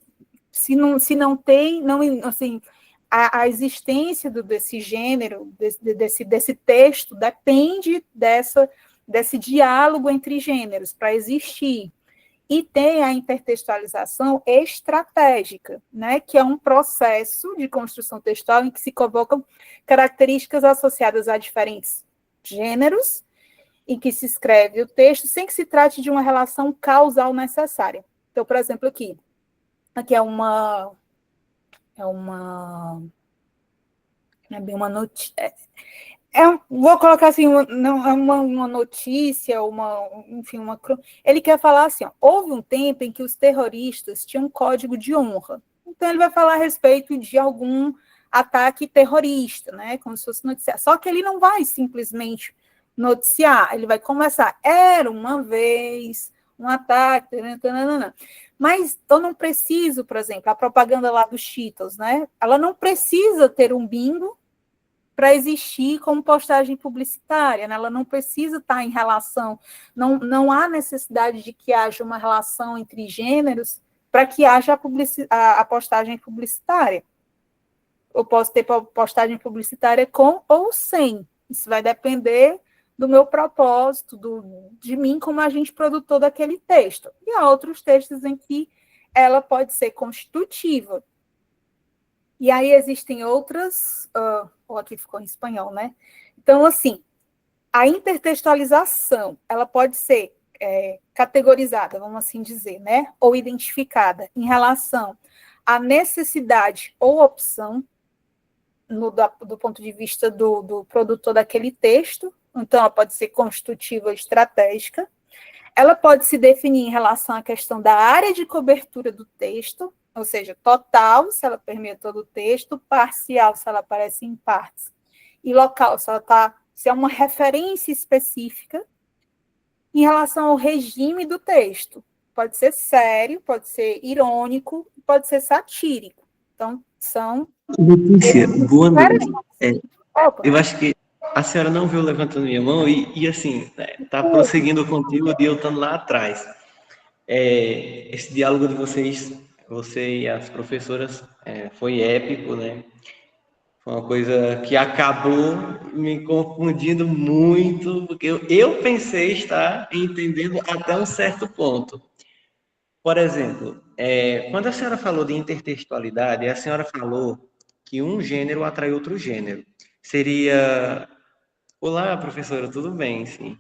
se não tem, não, assim, a existência desse gênero, desse texto, depende desse diálogo entre gêneros para existir. E tem a intertextualização estratégica, né, que é um processo de construção textual em que se convocam características associadas a diferentes gêneros, em que se escreve o texto sem que se trate de uma relação causal necessária. Então, por exemplo, aqui é não é bem uma notícia. Vou colocar assim, não é uma notícia, enfim, ele quer falar assim, ó, houve um tempo em que os terroristas tinham um código de honra. Então, ele vai falar a respeito de algum ataque terrorista, né? Como se fosse noticiar. Só que ele não vai simplesmente noticiar, ele vai começar. Era uma vez um ataque, mas eu não preciso, por exemplo, a propaganda lá dos Cheetos, né? Ela não precisa ter um bingo para existir como postagem publicitária, né? Ela não precisa estar em relação, não há necessidade de que haja uma relação entre gêneros para que haja a postagem publicitária. Eu posso ter postagem publicitária com ou sem, isso vai depender do meu propósito, de mim como agente produtor daquele texto. E há outros textos em que ela pode ser constitutiva. E aí existem outras... aqui ficou em espanhol, né? Então, assim, a intertextualização, ela pode ser categorizada, vamos assim dizer, né? Ou identificada em relação a necessidade ou opção do ponto de vista do produtor daquele texto, então ela pode ser constitutiva ou estratégica, ela pode se definir em relação à questão da área de cobertura do texto, ou seja, total, se ela permeia todo o texto, parcial, se ela aparece em partes, e local, se é uma referência específica, em relação ao regime do texto. Pode ser sério, pode ser irônico, pode ser satírico. Então, são... Letícia, boa noite. Opa. Eu acho que a senhora não viu levantando minha mão e assim, tá prosseguindo o conteúdo e eu estando lá atrás. Esse diálogo de vocês, você e as professoras, foi épico, né? Foi uma coisa que acabou me confundindo muito, porque eu pensei estar entendendo até um certo ponto. Por exemplo, quando a senhora falou de intertextualidade, a senhora falou que um gênero atrai outro gênero. Seria... Olá, professora, tudo bem? Sim.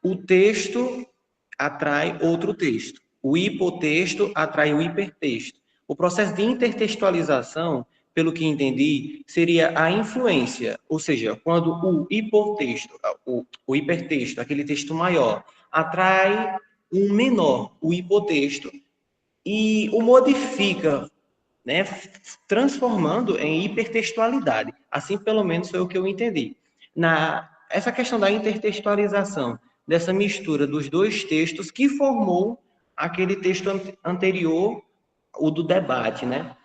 O texto atrai outro texto. O hipotexto atrai o hipertexto. O processo de intertextualização, pelo que entendi, seria a influência, ou seja, quando o hipotexto, o hipertexto, aquele texto maior, atrai um menor, o hipotexto, e o modifica, né, transformando em hipertextualidade. Assim, pelo menos, foi o que eu entendi. Essa questão da intertextualização, dessa mistura dos dois textos que formou aquele texto anterior, o do debate, né?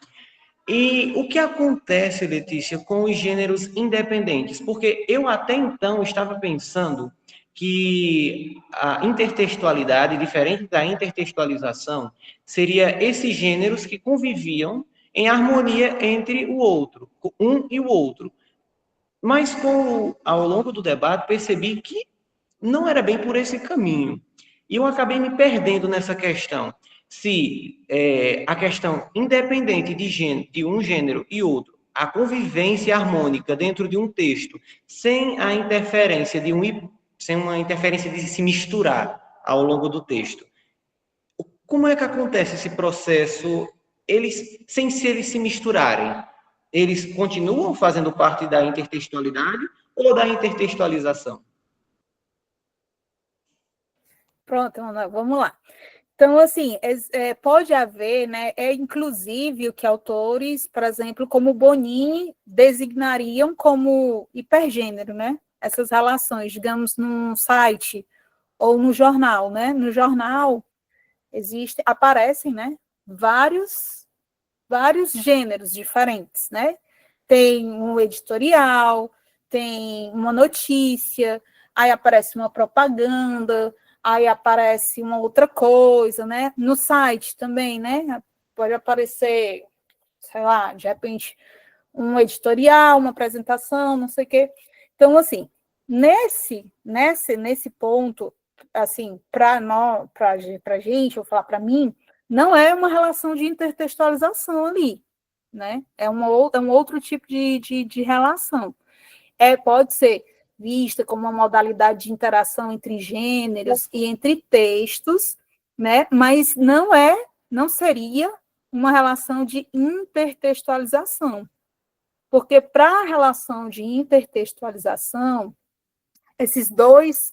E o que acontece, Letícia, com os gêneros independentes? Porque eu até então estava pensando que a intertextualidade, diferente da intertextualização, seria esses gêneros que conviviam em harmonia entre o outro, um e o outro. Mas ao longo do debate percebi que não era bem por esse caminho. E eu acabei me perdendo nessa questão. Se a questão independente de um gênero e outro, a convivência harmônica dentro de um texto, sem a interferência sem uma interferência de se misturar ao longo do texto. Como é que acontece esse processo, sem eles se misturarem? Eles continuam fazendo parte da intertextualidade ou da intertextualização? Pronto, vamos lá. Então, assim, pode haver, né, inclusive o que autores, por exemplo, como Bonini, designariam como hipergênero, né? Essas relações, digamos, num site ou no jornal, né? No jornal aparecem, né, vários gêneros diferentes, né? Tem um editorial, tem uma notícia, aí aparece uma propaganda, aí aparece uma outra coisa, né? No site também, né? Pode aparecer, sei lá, de repente, um editorial, uma apresentação, não sei o quê. Então, assim, nesse ponto, assim, para gente, eu vou falar para mim, não é uma relação de intertextualização ali, né? É um outro tipo de relação. Pode ser vista como uma modalidade de interação entre gêneros e entre textos, né? Mas não seria uma relação de intertextualização. Porque para a relação de intertextualização, esses dois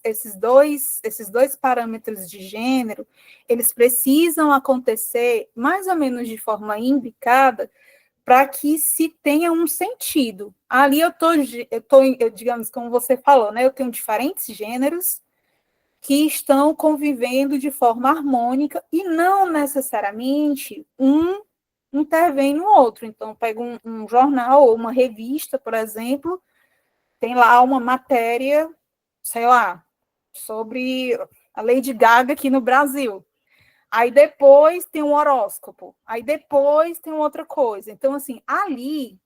parâmetros de gênero, eles precisam acontecer mais ou menos de forma indicada para que se tenha um sentido. Ali digamos, como você falou, né? Eu tenho diferentes gêneros que estão convivendo de forma harmônica e não necessariamente um intervém no outro. Então, pega um jornal ou uma revista, por exemplo, tem lá uma matéria, sei lá, sobre a Lady Gaga aqui no Brasil. Aí depois tem um horóscopo, aí depois tem outra coisa. Então, assim, ali,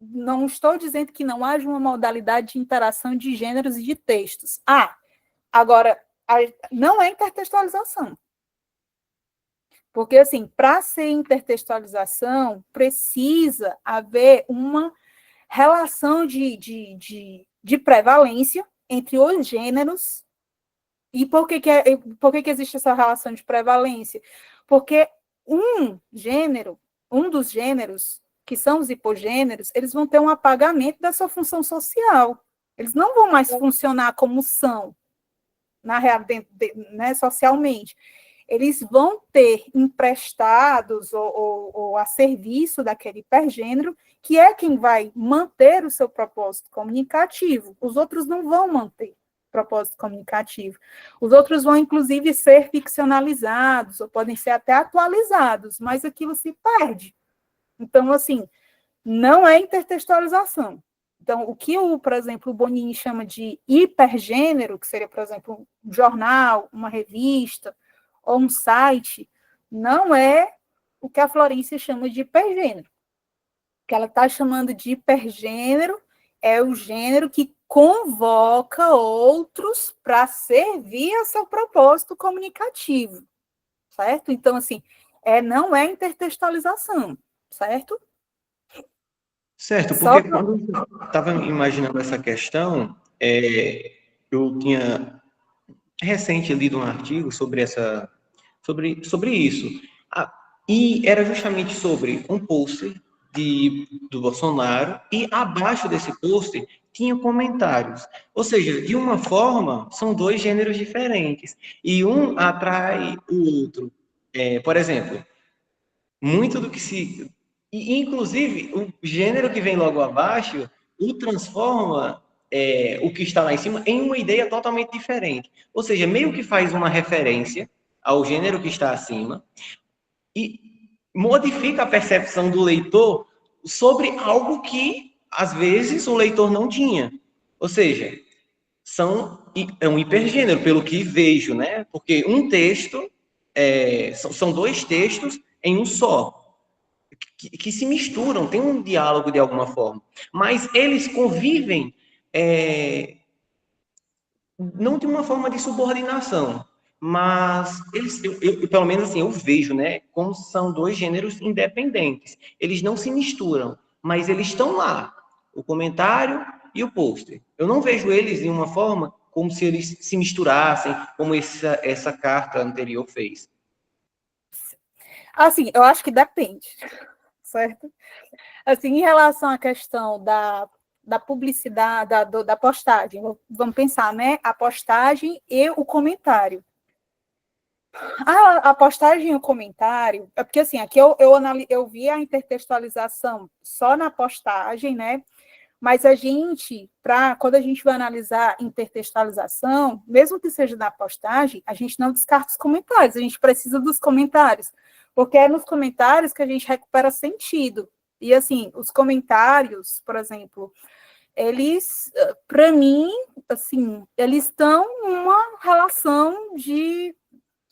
não estou dizendo que não haja uma modalidade de interação de gêneros e de textos. Agora, não é intertextualização. Porque, assim, para ser intertextualização, precisa haver uma relação de prevalência entre os gêneros. E por que existe essa relação de prevalência? Porque um dos gêneros, que são os hipogêneros, eles vão ter um apagamento da sua função social. Eles não vão mais funcionar como são, na realidade, né, socialmente. Eles vão ter emprestados ou a serviço daquele hipergênero, que é quem vai manter o seu propósito comunicativo. Os outros não vão manter propósito comunicativo. Os outros vão, inclusive, ser ficcionalizados, ou podem ser até atualizados, mas aquilo se perde. Então, assim, não é intertextualização. Então, o que, por exemplo, o Bonini chama de hipergênero, que seria, por exemplo, um jornal, uma revista, ou um site, não é o que a Florência chama de hipergênero. O que ela está chamando de hipergênero é o gênero que convoca outros para servir a seu propósito comunicativo, certo? Então, assim, não é intertextualização, certo? Certo, porque quando eu estava imaginando essa questão, eu tinha recente lido um artigo sobre isso. E era justamente sobre um pôster do Bolsonaro, e abaixo desse pôster tinha comentários. Ou seja, de uma forma, são dois gêneros diferentes. E um atrai o outro. Por exemplo, muito do que se... E, inclusive, o gênero que vem logo abaixo o transforma o que está lá em cima em uma ideia totalmente diferente. Ou seja, meio que faz uma referência ao gênero que está acima e modifica a percepção do leitor sobre algo que, às vezes, o leitor não tinha. Ou seja, é um hipergênero, pelo que vejo, né? Porque um texto, são dois textos em um só, que se misturam, tem um diálogo de alguma forma, mas eles convivem não de uma forma de subordinação, mas eu, pelo menos assim, eu vejo, né, como são dois gêneros independentes. Eles não se misturam, mas eles estão lá, o comentário e o pôster. Eu não vejo eles de uma forma como se eles se misturassem, como essa carta anterior fez. Assim, eu acho que depende, certo? Assim, em relação à questão da publicidade, da postagem, vamos pensar, né? A postagem e o comentário. A postagem e o comentário, é porque assim, aqui eu vi a intertextualização só na postagem, né? Mas quando a gente vai analisar intertextualização, mesmo que seja na postagem, a gente não descarta os comentários, a gente precisa dos comentários, porque é nos comentários que a gente recupera sentido. E, assim, os comentários, por exemplo, eles, para mim, assim, eles estão numa relação de...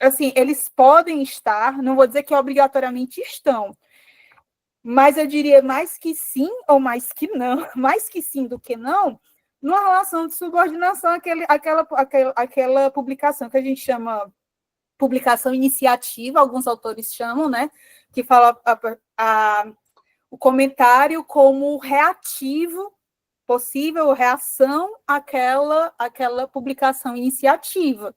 Assim, eles podem estar, não vou dizer que obrigatoriamente estão, mas eu diria mais que sim ou mais que não, mais que sim do que não, numa relação de subordinação àquela publicação que a gente chama publicação iniciativa, alguns autores chamam, né, que fala o comentário como reativo, possível reação àquela publicação iniciativa.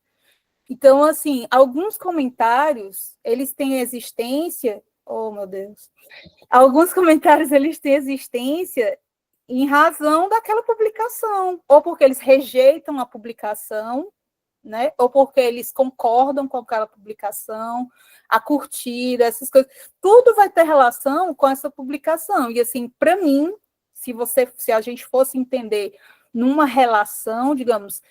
Então, assim, alguns comentários, eles têm existência, oh, meu Deus, alguns comentários, eles têm existência em razão daquela publicação, ou porque eles rejeitam a publicação, né? Ou porque eles concordam com aquela publicação, a curtida, essas coisas. Tudo vai ter relação com essa publicação. E, assim, para mim, se a gente fosse entender numa relação, digamos,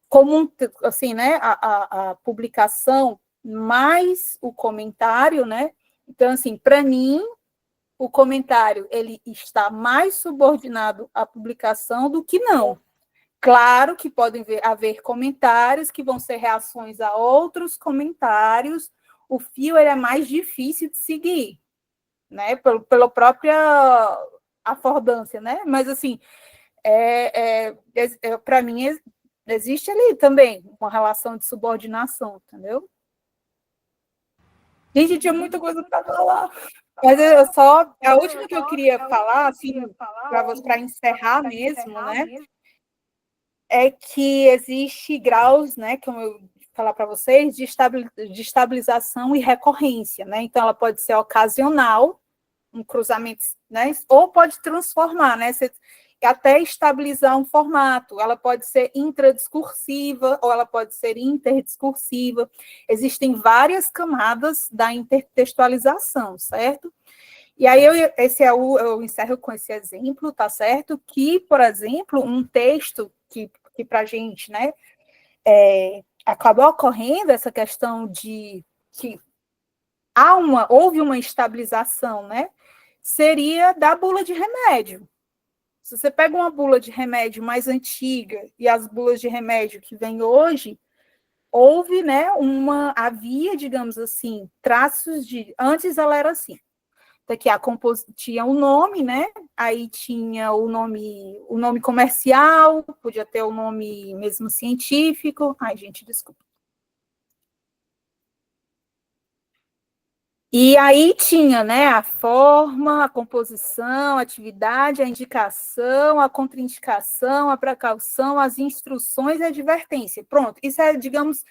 como, assim, né, a publicação mais o comentário, né? Então, assim, para mim, o comentário ele está mais subordinado à publicação do que não. Claro que podem haver comentários que vão ser reações a outros comentários. O fio ele é mais difícil de seguir, né? Pela própria afordância, né? Mas, assim, para mim, existe ali também uma relação de subordinação, entendeu? Gente, tinha muita coisa para falar. Mas a última que eu queria falar, assim, para encerrar mesmo, né? É que existe graus, né, como eu falar para vocês de estabilização e recorrência, né? Então, ela pode ser ocasional, um cruzamento, né? Ou pode transformar, né? Até estabilizar um formato. Ela pode ser intradiscursiva ou ela pode ser interdiscursiva. Existem várias camadas da intertextualização, certo? E aí eu encerro com esse exemplo, tá certo? Que, por exemplo, um texto que para a gente, né, acabou ocorrendo essa questão de que houve uma estabilização, né? Seria da bula de remédio. Se você pega uma bula de remédio mais antiga e as bulas de remédio que vêm hoje, houve, né, havia, digamos assim, traços de... Antes ela era assim. Daqui tinha o nome, né? Aí tinha o nome comercial, podia ter o nome mesmo científico. Ai, gente, desculpa. E aí tinha, né, a forma, a composição, a atividade, a indicação, a contraindicação, a precaução, as instruções e a advertência. Pronto, isso é, digamos,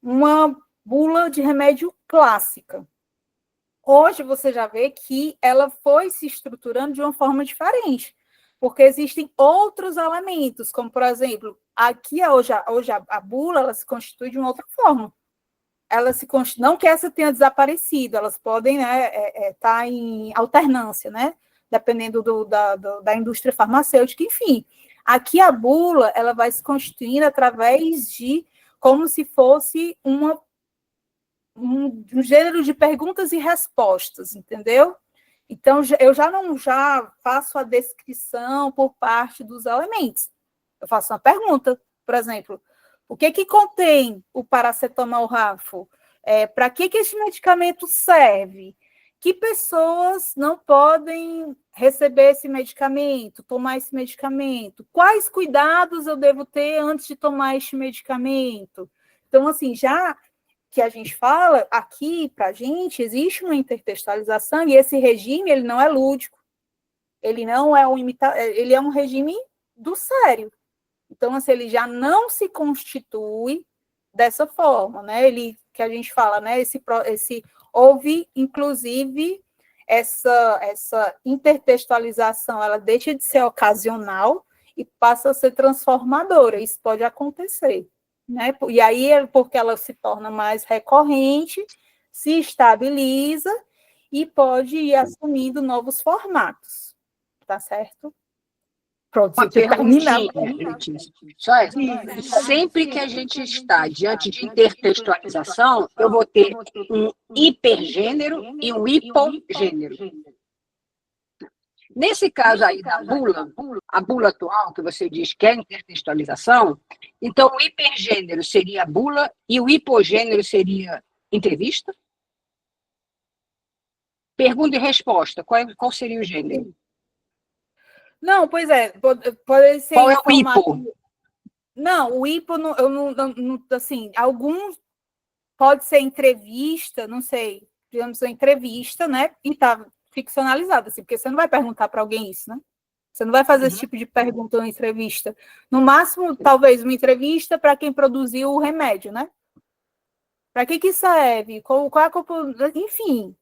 uma bula de remédio clássica. Hoje você já vê que ela foi se estruturando de uma forma diferente, porque existem outros elementos, como, por exemplo, aqui hoje a bula ela se constitui de uma outra forma. Ela se constitui, não que essa tenha desaparecido, elas podem, né, estar em alternância, né, dependendo da indústria farmacêutica, enfim. Aqui a bula ela vai se constituindo através de como se fosse um gênero de perguntas e respostas, entendeu? Então, eu já faço a descrição por parte dos elementos. Eu faço uma pergunta, por exemplo, o que contém o paracetamol Rafo? Para que esse medicamento serve? Que pessoas não podem receber esse medicamento, tomar esse medicamento? Quais cuidados eu devo ter antes de tomar este medicamento? Então, assim, já que a gente fala, aqui, para a gente, existe uma intertextualização, e esse regime, ele não é lúdico, ele não é ele é um regime do sério. Então, assim, ele já não se constitui dessa forma, né? Ele, que a gente fala, né? Houve, inclusive, essa intertextualização, ela deixa de ser ocasional e passa a ser transformadora. Isso pode acontecer, né? E aí, porque ela se torna mais recorrente, se estabiliza e pode ir assumindo novos formatos, tá certo? Pronto, Uma perguntinha, Letícia. Só essa. Sempre que a gente está diante de intertextualização, eu vou ter um hipergênero e um hipogênero. Nesse caso aí da bula, a bula atual, que você diz que é intertextualização, então o hipergênero seria a bula e o hipogênero seria entrevista? Pergunta e resposta, qual seria o gênero? Não, pois é, pode ser qual é o hipo? Não, o hipo, eu não, assim, alguns pode ser entrevista, não sei, digamos, uma entrevista, né, e tá ficcionalizada, assim, porque você não vai perguntar para alguém isso, né? Você não vai fazer esse tipo de pergunta na entrevista. No máximo, talvez, uma entrevista para quem produziu o remédio, né? Para que serve? Qual é a composição? Enfim.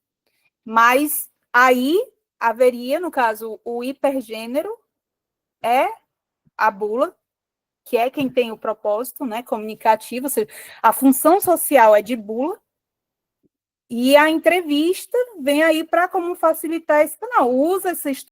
Mas aí haveria, no caso, o hipergênero é a bula, que é quem tem o propósito, né, comunicativo, ou seja, a função social é de bula, e a entrevista vem aí para como facilitar esse canal. Usa essa